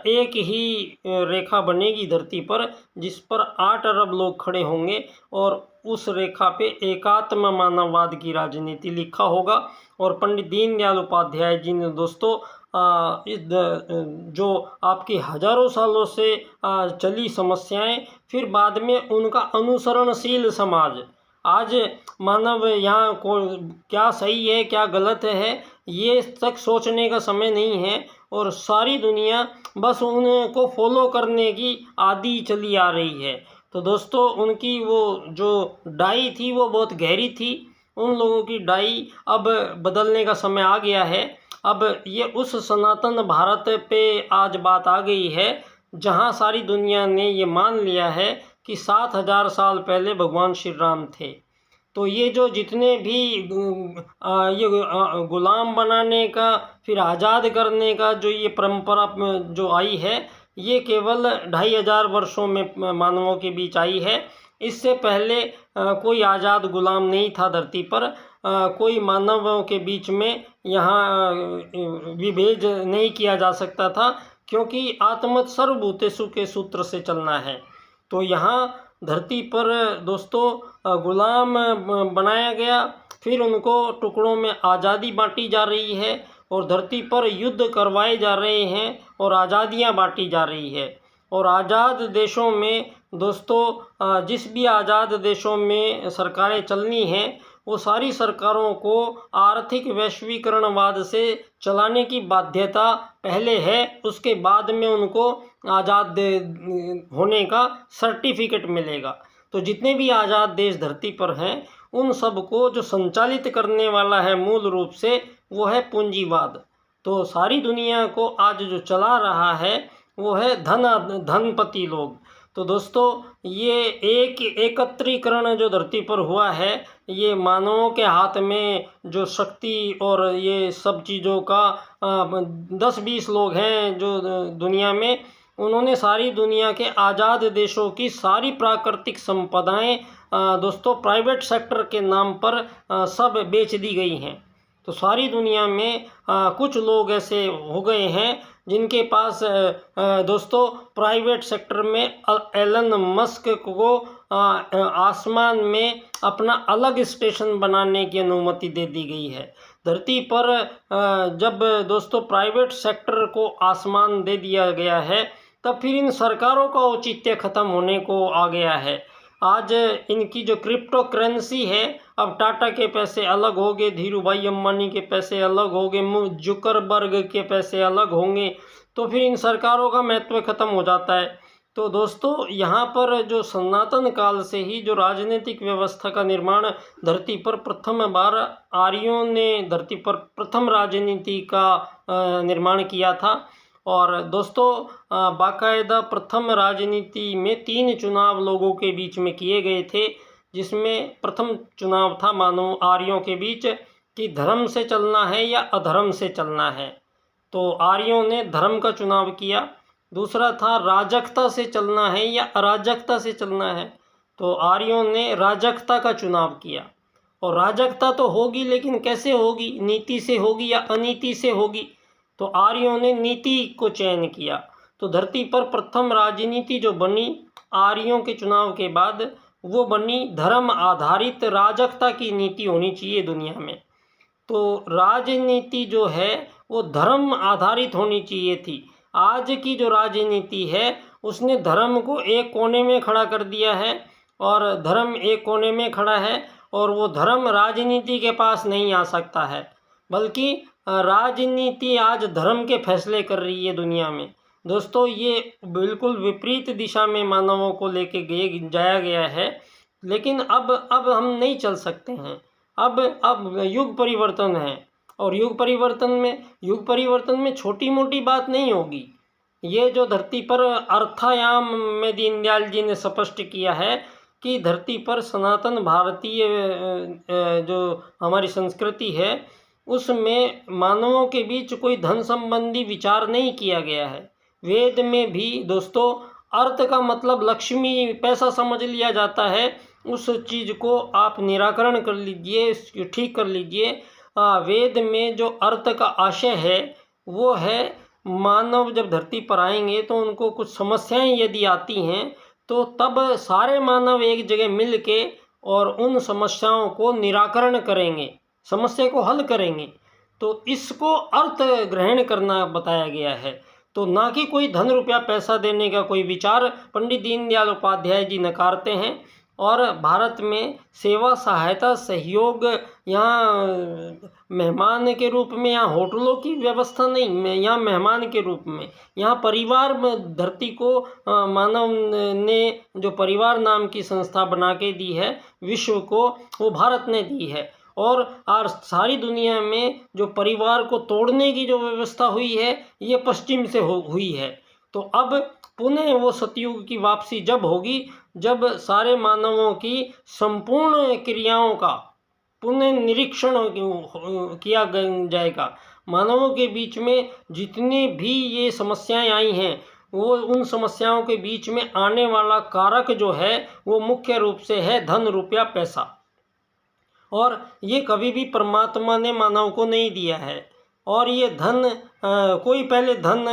एक ही रेखा बनेगी धरती पर जिस पर 8 अरब लोग खड़े होंगे और उस रेखा पे एकात्म मानववाद की राजनीति लिखा होगा। और पंडित दीनदयाल उपाध्याय जी ने दोस्तों जो आपकी हजारों सालों से चली समस्याएं, फिर बाद में उनका अनुसरणशील समाज, आज मानव यहाँ को क्या सही है क्या गलत है ये तक सोचने का समय नहीं है, और सारी दुनिया बस उनको फॉलो करने की आदि चली आ रही है। तो दोस्तों उनकी वो जो डाई थी वो बहुत गहरी थी, उन लोगों की डाई अब बदलने का समय आ गया है। अब ये उस सनातन भारत पे आज बात आ गई है जहाँ सारी दुनिया ने ये मान लिया है कि 7000 साल पहले भगवान श्री राम थे। तो ये जो जितने भी ये गुलाम बनाने का फिर आज़ाद करने का जो ये परंपरा जो आई है, ये केवल 2500 वर्षों में मानवों के बीच आई है। इससे पहले कोई आज़ाद गुलाम नहीं था धरती पर, कोई मानवों के बीच में यहाँ विभेद नहीं किया जा सकता था, क्योंकि आत्मत सर्वभूतेषु के सूत्र से चलना है। तो यहाँ धरती पर दोस्तों गुलाम बनाया गया, फिर उनको टुकड़ों में आज़ादी बांटी जा रही है, और धरती पर युद्ध करवाए जा रहे हैं और आज़ादियाँ बांटी जा रही है। और आज़ाद देशों में दोस्तों जिस भी आज़ाद देशों में सरकारें चलनी हैं, वो सारी सरकारों को आर्थिक वैश्वीकरणवाद से चलाने की बाध्यता पहले है, उसके बाद में उनको आज़ाद होने का सर्टिफिकेट मिलेगा। तो जितने भी आज़ाद देश धरती पर हैं, उन सब को जो संचालित करने वाला है मूल रूप से वो है पूंजीवाद। तो सारी दुनिया को आज जो चला रहा है वो है धनपति लोग। तो दोस्तों ये एक एकत्रीकरण जो धरती पर हुआ है, ये मानवों के हाथ में जो शक्ति और ये सब चीज़ों का 10-20 लोग हैं जो दुनिया में, उन्होंने सारी दुनिया के आज़ाद देशों की सारी प्राकृतिक संपदाएं दोस्तों प्राइवेट सेक्टर के नाम पर सब बेच दी गई हैं। तो सारी दुनिया में कुछ लोग ऐसे हो गए हैं जिनके पास दोस्तों प्राइवेट सेक्टर में एलन मस्क को आसमान में अपना अलग स्टेशन बनाने की अनुमति दे दी गई है। धरती पर जब दोस्तों प्राइवेट सेक्टर को आसमान दे दिया गया है, तब फिर इन सरकारों का औचित्य ख़त्म होने को आ गया है। आज इनकी जो क्रिप्टो करेंसी है, अब टाटा के पैसे अलग हो गए, धीरू भाई अंबानी के पैसे अलग हो गए, जुकरबर्ग के पैसे अलग होंगे, तो फिर इन सरकारों का महत्व ख़त्म हो जाता है। तो दोस्तों यहाँ पर जो सनातन काल से ही जो राजनीतिक व्यवस्था का निर्माण धरती पर प्रथम बार आर्यों ने धरती पर प्रथम राजनीति का निर्माण किया था। और दोस्तों बाकायदा प्रथम राजनीति में 3 चुनाव लोगों के बीच में किए गए थे, जिसमें प्रथम चुनाव था मानव आर्यों के बीच कि धर्म से चलना है या अधर्म से चलना है। तो आर्यों ने धर्म का चुनाव किया। दूसरा था राजकता से चलना है या अराजकता से चलना है, तो आर्यों ने राजकता का चुनाव किया। और राजकता तो होगी, लेकिन कैसे होगी, नीति से होगी या अनीति से होगी, तो आर्यों ने नीति को चयन किया। तो धरती पर प्रथम राजनीति जो बनी आर्यों के चुनाव के बाद, वो बनी धर्म आधारित राजकता की नीति होनी चाहिए दुनिया में। तो राजनीति जो है वो धर्म आधारित होनी चाहिए थी। आज की जो राजनीति है उसने धर्म को एक कोने में खड़ा कर दिया है, और धर्म एक कोने में खड़ा है, और वो धर्म राजनीति के पास नहीं आ सकता है, बल्कि राजनीति आज धर्म के फैसले कर रही है दुनिया में। दोस्तों ये बिल्कुल विपरीत दिशा में मानवों को लेके जाया गया है, लेकिन अब हम नहीं चल सकते हैं। अब युग परिवर्तन है, और युग परिवर्तन में छोटी मोटी बात नहीं होगी। ये जो धरती पर अर्थायाम में दीनदयाल जी ने स्पष्ट किया है कि धरती पर सनातन भारतीय जो हमारी संस्कृति है उसमें मानवों के बीच कोई धन संबंधी विचार नहीं किया गया है। वेद में भी दोस्तों अर्थ का मतलब लक्ष्मी पैसा समझ लिया जाता है। उस चीज़ को आप निराकरण कर लीजिए, ठीक कर लीजिए। वेद में जो अर्थ का आशय है वो है मानव जब धरती पर आएंगे तो उनको कुछ समस्याएं यदि आती हैं तो तब सारे मानव एक जगह मिल के और उन समस्याओं को निराकरण करेंगे। समस्या को हल करेंगे। तो इसको अर्थ ग्रहण करना बताया गया है। तो ना कि कोई धन रुपया पैसा देने का कोई विचार पंडित दीनदयाल उपाध्याय जी नकारते हैं। और भारत में सेवा सहायता सहयोग यहाँ मेहमान के रूप में, यहाँ होटलों की व्यवस्था नहीं, में यहाँ मेहमान के रूप में, यहाँ परिवार में धरती को मानव ने जो परिवार नाम की संस्था बना के दी है विश्व को, वो भारत ने दी है। और आज सारी दुनिया में जो परिवार को तोड़ने की जो व्यवस्था हुई है ये पश्चिम से हुई है। तो अब पुनः वो सतयुग की वापसी जब होगी, जब सारे मानवों की संपूर्ण क्रियाओं का पुनः निरीक्षण किया जाएगा। मानवों के बीच में जितनी भी ये समस्याएं आई हैं, वो उन समस्याओं के बीच में आने वाला कारक जो है वो मुख्य रूप से है धन रुपया पैसा। और ये कभी भी परमात्मा ने मानव को नहीं दिया है। और ये धन कोई पहले धन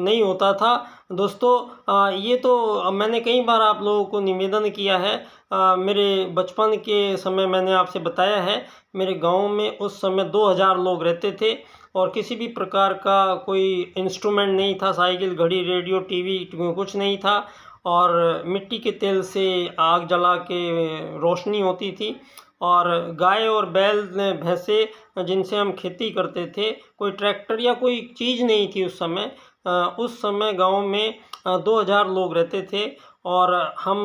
नहीं होता था दोस्तों। ये तो मैंने कई बार आप लोगों को निवेदन किया है। मेरे बचपन के समय मैंने आपसे बताया है, मेरे गांव में उस समय 2000 लोग रहते थे और किसी भी प्रकार का कोई इंस्ट्रूमेंट नहीं था, साइकिल घड़ी रेडियो टीवी कुछ नहीं था। और मिट्टी के तेल से आग जला के रोशनी होती थी। और गाय और बैल भैंसे जिनसे हम खेती करते थे, कोई ट्रैक्टर या कोई चीज़ नहीं थी उस समय। उस समय गांव में 2000 लोग रहते थे। और हम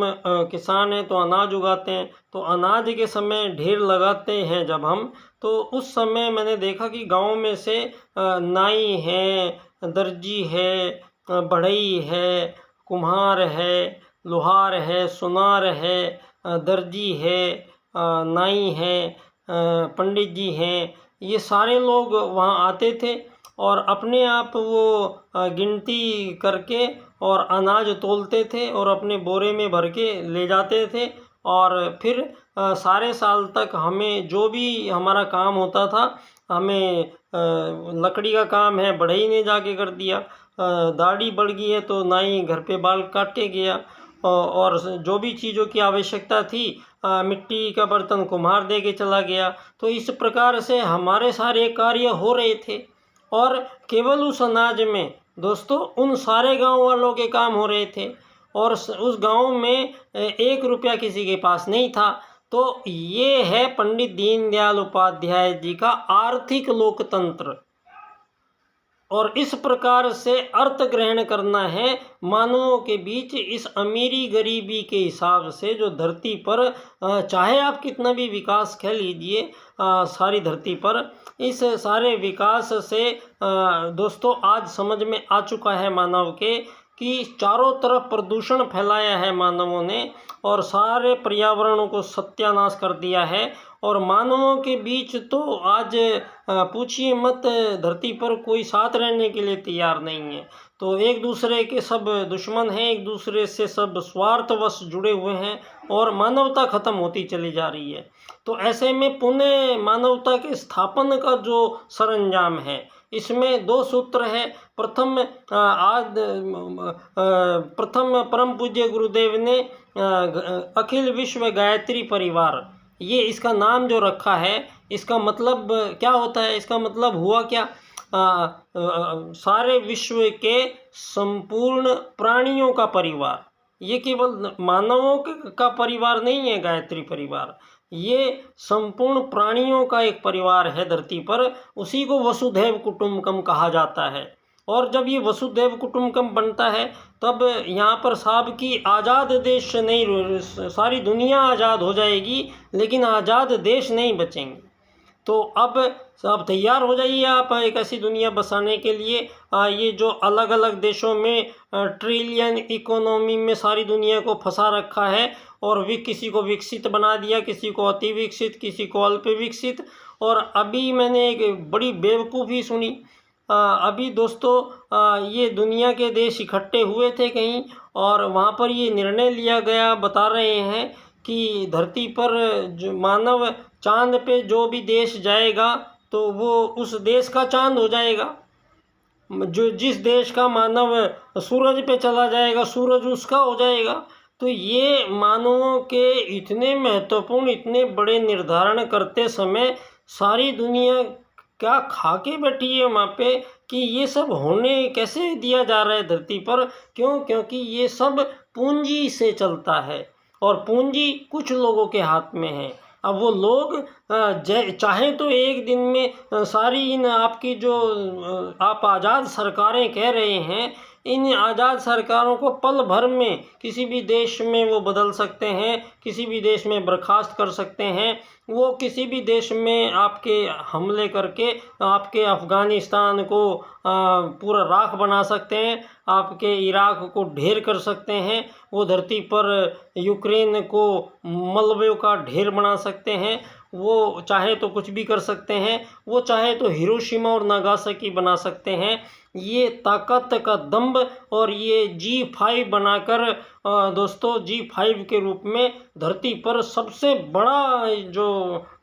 किसान हैं तो अनाज उगाते हैं, तो अनाज के समय ढेर लगाते हैं जब हम, तो उस समय मैंने देखा कि गांव में से नाई है, दर्जी है, बढ़ई है, कुम्हार है, लोहार है, सुनार है, दर्जी है, नाई है, पंडित जी हैं, ये सारे लोग वहाँ आते थे और अपने आप वो गिनती करके और अनाज तोलते थे और अपने बोरे में भर के ले जाते थे। और फिर सारे साल तक हमें जो भी हमारा काम होता था, हमें लकड़ी का काम है बढ़ई ने जाके कर दिया, दाढ़ी बढ़ गई है तो नाई घर पे बाल काट के गया, और जो भी चीज़ों की आवश्यकता थी मिट्टी का बर्तन कुम्हार दे के चला गया। तो इस प्रकार से हमारे सारे कार्य हो रहे थे। और केवल उस अनाज में दोस्तों उन सारे गांव वालों के काम हो रहे थे और उस गांव में 1 रुपया किसी के पास नहीं था। तो ये है पंडित दीनदयाल उपाध्याय जी का आर्थिक लोकतंत्र। और इस प्रकार से अर्थ ग्रहण करना है मानवों के बीच इस अमीरी गरीबी के हिसाब से, जो धरती पर चाहे आप कितना भी विकास कह लीजिए सारी धरती पर, इस सारे विकास से दोस्तों आज समझ में आ चुका है मानव के कि चारों तरफ प्रदूषण फैलाया है मानवों ने और सारे पर्यावरणों को सत्यानाश कर दिया है। और मानवों के बीच तो आज पूछिए मत, धरती पर कोई साथ रहने के लिए तैयार नहीं है। तो एक दूसरे के सब दुश्मन हैं, एक दूसरे से सब स्वार्थवश जुड़े हुए हैं और मानवता ख़त्म होती चली जा रही है। तो ऐसे में पुनः मानवता के स्थापन का जो सरंजाम है, इसमें 2 सूत्र है। प्रथम परम पूज्य गुरुदेव ने अखिल विश्व गायत्री परिवार, ये इसका नाम जो रखा है, इसका मतलब क्या होता है? इसका मतलब हुआ क्या? सारे विश्व के संपूर्ण प्राणियों का परिवार। ये केवल मानवों का परिवार नहीं है गायत्री परिवार, ये संपूर्ण प्राणियों का एक परिवार है धरती पर। उसी को वसुधैव कुटुंबकम कहा जाता है। और जब ये वसुधैव कुटुंबकम बनता है तब यहाँ पर साहब की आज़ाद देश नहीं, सारी दुनिया आज़ाद हो जाएगी लेकिन आज़ाद देश नहीं बचेंगे। तो अब सब तैयार हो जाइए आप एक ऐसी दुनिया बसाने के लिए। ये जो अलग अलग देशों में ट्रिलियन इकोनॉमी में सारी दुनिया को फंसा रखा है और किसी को विकसित बना दिया, किसी को अति विकसित, किसी को अल्प विकसित। और अभी मैंने एक बड़ी बेवकूफ़ी सुनी। अभी दोस्तों ये दुनिया के देश इकट्ठे हुए थे कहीं और वहाँ पर ये निर्णय लिया गया, बता रहे हैं कि धरती पर जो मानव चांद पे जो भी देश जाएगा तो वो उस देश का चांद हो जाएगा। जो जिस देश का मानव सूरज पे चला जाएगा, सूरज उसका हो जाएगा। तो ये मानवों के इतने महत्वपूर्ण, इतने बड़े निर्धारण करते समय सारी दुनिया क्या खा के बैठी है वहाँ पे कि ये सब होने कैसे दिया जा रहा है धरती पर। क्यों? क्योंकि ये सब पूंजी से चलता है और पूंजी कुछ लोगों के हाथ में है। अब वो लोग चाहे तो एक दिन में सारी इन आपकी जो आप आज़ाद सरकारें कह रहे हैं, इन आज़ाद सरकारों को पल भर में किसी भी देश में वो बदल सकते हैं, किसी भी देश में बर्खास्त कर सकते हैं। वो किसी भी देश में आपके हमले करके आपके अफ़गानिस्तान को पूरा राख बना सकते हैं, आपके इराक को ढेर कर सकते हैं, वो धरती पर यूक्रेन को मलबे का ढेर बना सकते हैं। वो चाहे तो कुछ भी कर सकते हैं, वो चाहे तो हिरोशिमा और नागासाकी बना सकते हैं। ये ताकत का दंभ और ये G5 बनाकर दोस्तों G5 के रूप में धरती पर सबसे बड़ा जो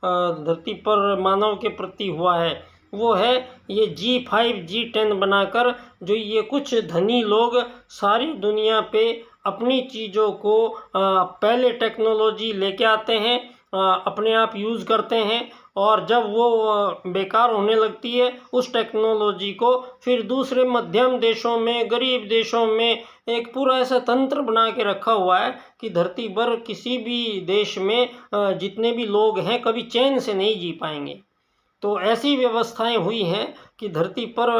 धरती पर मानव के प्रति हुआ है वो है ये G5 G10 बनाकर, जो ये कुछ धनी लोग सारी दुनिया पे अपनी चीज़ों को पहले टेक्नोलॉजी लेके आते हैं, अपने आप यूज़ करते हैं और जब वो बेकार होने लगती है उस टेक्नोलॉजी को फिर दूसरे मध्यम देशों में, गरीब देशों में एक पूरा ऐसा तंत्र बना के रखा हुआ है कि धरती पर किसी भी देश में जितने भी लोग हैं कभी चैन से नहीं जी पाएंगे। तो ऐसी व्यवस्थाएं हुई हैं कि धरती पर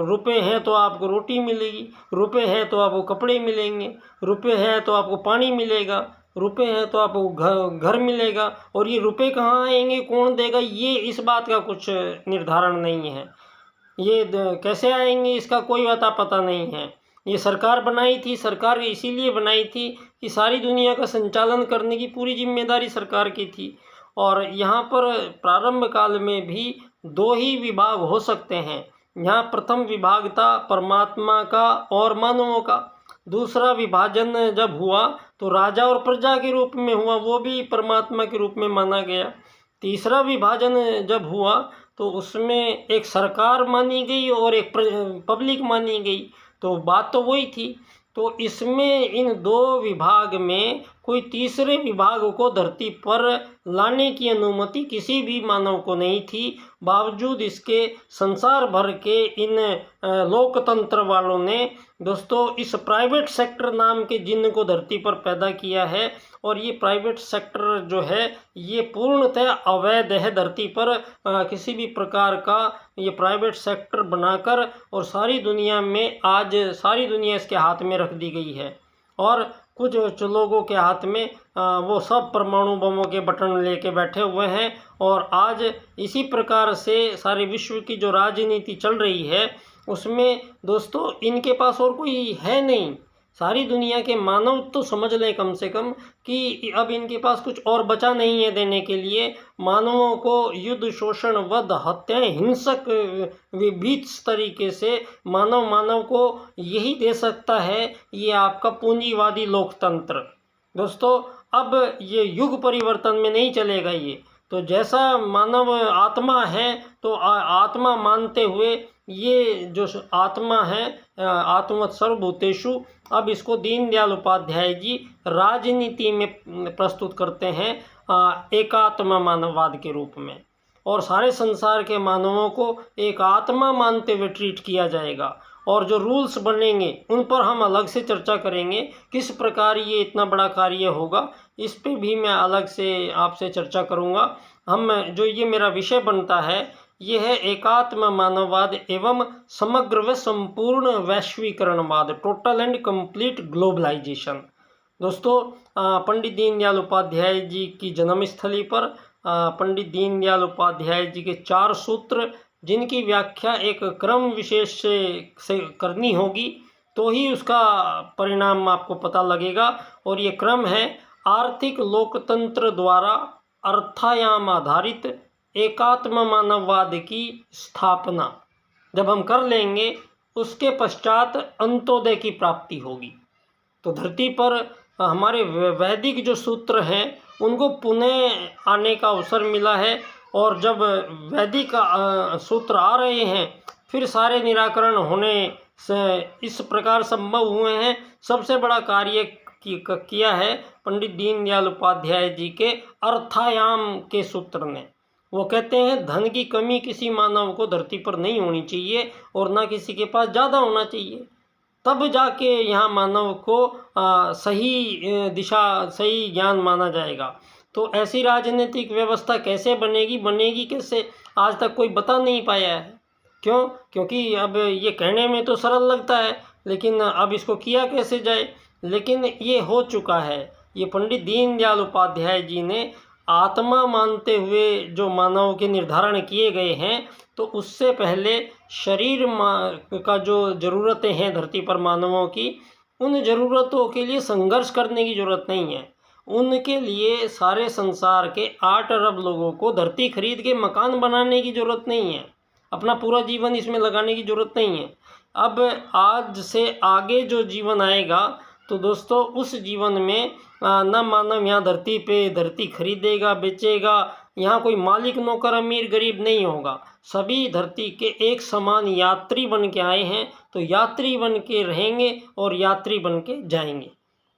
रुपए हैं तो आपको रोटी मिलेगी, रुपए हैं तो आपको कपड़े मिलेंगे, रुपए हैं तो आपको पानी मिलेगा, रुपए हैं तो आपको घर मिलेगा। और ये रुपए कहाँ आएंगे, कौन देगा, ये इस बात का कुछ निर्धारण नहीं है। ये कैसे आएंगे इसका कोई पता नहीं है। ये सरकार बनाई थी, सरकार इसीलिए बनाई थी कि सारी दुनिया का संचालन करने की पूरी जिम्मेदारी सरकार की थी। और यहाँ पर प्रारंभ काल में भी दो ही विभाग हो सकते हैं। यहाँ प्रथम विभाग था परमात्मा का और मानवों का। दूसरा विभाजन जब हुआ तो राजा और प्रजा के रूप में हुआ, वो भी परमात्मा के रूप में माना गया। तीसरा विभाजन जब हुआ तो उसमें एक सरकार मानी गई और एक पब्लिक मानी गई, तो बात तो वही थी। तो इसमें इन दो विभाग में कोई तीसरे विभाग को धरती पर लाने की अनुमति किसी भी मानव को नहीं थी। बावजूद इसके संसार भर के इन लोकतंत्र वालों ने दोस्तों इस प्राइवेट सेक्टर नाम के जिन्न को धरती पर पैदा किया है। और ये प्राइवेट सेक्टर जो है ये पूर्णतः अवैध है। धरती पर किसी भी प्रकार का ये प्राइवेट सेक्टर बनाकर और सारी दुनिया में आज सारी दुनिया इसके हाथ में रख दी गई है। और कुछ लोगों के हाथ में वो सब परमाणु बमों के बटन लेके बैठे हुए हैं। और आज इसी प्रकार से सारे विश्व की जो राजनीति चल रही है उसमें दोस्तों इनके पास और कोई है नहीं। सारी दुनिया के मानव तो समझ लें कम से कम कि अब इनके पास कुछ और बचा नहीं है देने के लिए। मानवों को युद्ध, शोषण, वध, हत्याएं, हिंसक विभीत तरीके से मानव को यही दे सकता है ये आपका पूंजीवादी लोकतंत्र। दोस्तों अब ये युग परिवर्तन में नहीं चलेगा ये। तो जैसा मानव आत्मा है तो आत्मा मानते हुए ये जो आत्मा है आत्मवत् सर्वभूतेषु, अब इसको दीनदयाल उपाध्याय जी राजनीति में प्रस्तुत करते हैं एकात्मा मानववाद के रूप में। और सारे संसार के मानवों को एक आत्मा मानते हुए ट्रीट किया जाएगा। और जो रूल्स बनेंगे उन पर हम अलग से चर्चा करेंगे, किस प्रकार ये इतना बड़ा कार्य होगा इस पे भी मैं अलग से आपसे चर्चा करूँगा। हम जो ये मेरा विषय बनता है ये है एकात्म मानववाद एवं समग्र व संपूर्ण वैश्वीकरणवाद, टोटल एंड कंप्लीट ग्लोबलाइजेशन। दोस्तों पंडित दीनदयाल उपाध्याय जी की जन्मस्थली पर पंडित दीनदयाल उपाध्याय जी के 4 सूत्र जिनकी व्याख्या एक क्रम विशेष से करनी होगी तो ही उसका परिणाम आपको पता लगेगा। और ये क्रम है आर्थिक लोकतंत्र द्वारा अर्थायाम आधारित एकात्म मानववाद की स्थापना। जब हम कर लेंगे उसके पश्चात अंत्योदय की प्राप्ति होगी। तो धरती पर हमारे वैदिक जो सूत्र हैं उनको पुनः आने का अवसर मिला है। और जब वैदिक सूत्र आ रहे हैं फिर सारे निराकरण होने से इस प्रकार संभव हुए हैं। सबसे बड़ा कार्य किया है पंडित दीनदयाल उपाध्याय जी के अर्थायाम के सूत्र ने। वो कहते हैं धन की कमी किसी मानव को धरती पर नहीं होनी चाहिए और ना किसी के पास ज़्यादा होना चाहिए, तब जाके यहाँ मानव को सही दिशा, सही ज्ञान माना जाएगा। तो ऐसी राजनीतिक व्यवस्था कैसे बनेगी कैसे, आज तक कोई बता नहीं पाया है। क्यों? क्योंकि अब ये कहने में तो सरल लगता है, लेकिन अब इसको किया कैसे जाए। लेकिन ये हो चुका है। ये पंडित दीनदयाल उपाध्याय जी ने आत्मा मानते हुए जो मानव के निर्धारण किए गए हैं, तो उससे पहले शरीर का जो ज़रूरतें हैं धरती पर मानवों की, उन ज़रूरतों के लिए संघर्ष करने की ज़रूरत नहीं है। उनके लिए सारे संसार के 8 अरब लोगों को धरती खरीद के मकान बनाने की ज़रूरत नहीं है, अपना पूरा जीवन इसमें लगाने की ज़रूरत नहीं है। अब आज से आगे जो जीवन आएगा, तो दोस्तों उस जीवन में न मानव यहाँ धरती पे धरती खरीदेगा, बेचेगा, यहाँ कोई मालिक नौकर अमीर गरीब नहीं होगा। सभी धरती के एक समान यात्री बन के आए हैं, तो यात्री बन के रहेंगे और यात्री बन के जाएंगे।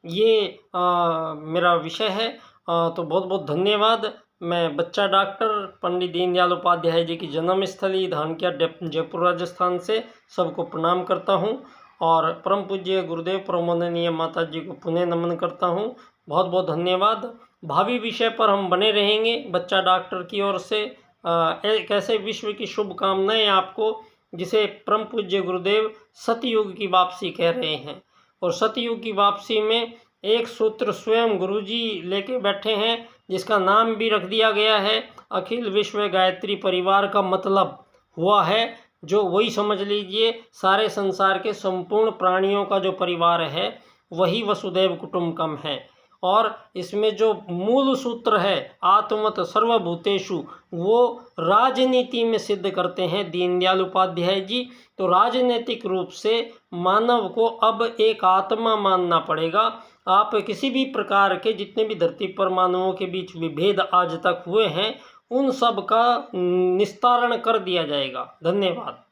ये मेरा विषय है। तो बहुत बहुत धन्यवाद। मैं बच्चा डॉक्टर पंडित दीनदयाल उपाध्याय जी की जन्मस्थली धानक्या जयपुर राजस्थान से सबको प्रणाम करता हूँ और परम पूज्य गुरुदेव प्रमोदनीय माता जी को पुनः नमन करता हूँ। बहुत बहुत धन्यवाद। भावी विषय पर हम बने रहेंगे बच्चा डॉक्टर की ओर से। एक ऐसे विश्व की शुभकामनाएं आपको, जिसे परम पूज्य गुरुदेव सतयुग की वापसी कह रहे हैं। और सतयुग की वापसी में एक सूत्र स्वयं गुरुजी लेके बैठे हैं, जिसका नाम भी रख दिया गया है अखिल विश्व गायत्री परिवार का मतलब हुआ है, जो वही समझ लीजिए सारे संसार के संपूर्ण प्राणियों का जो परिवार है वही वसुधैव कुटुंबकम है। और इसमें जो मूल सूत्र है आत्मवत सर्वभूतेषु, वो राजनीति में सिद्ध करते हैं दीनदयाल उपाध्याय जी। तो राजनीतिक रूप से मानव को अब एक आत्मा मानना पड़ेगा। आप किसी भी प्रकार के जितने भी धरती पर मानवों के बीच विभेद आज तक हुए हैं, उन सब का निस्तारण कर दिया जाएगा। धन्यवाद।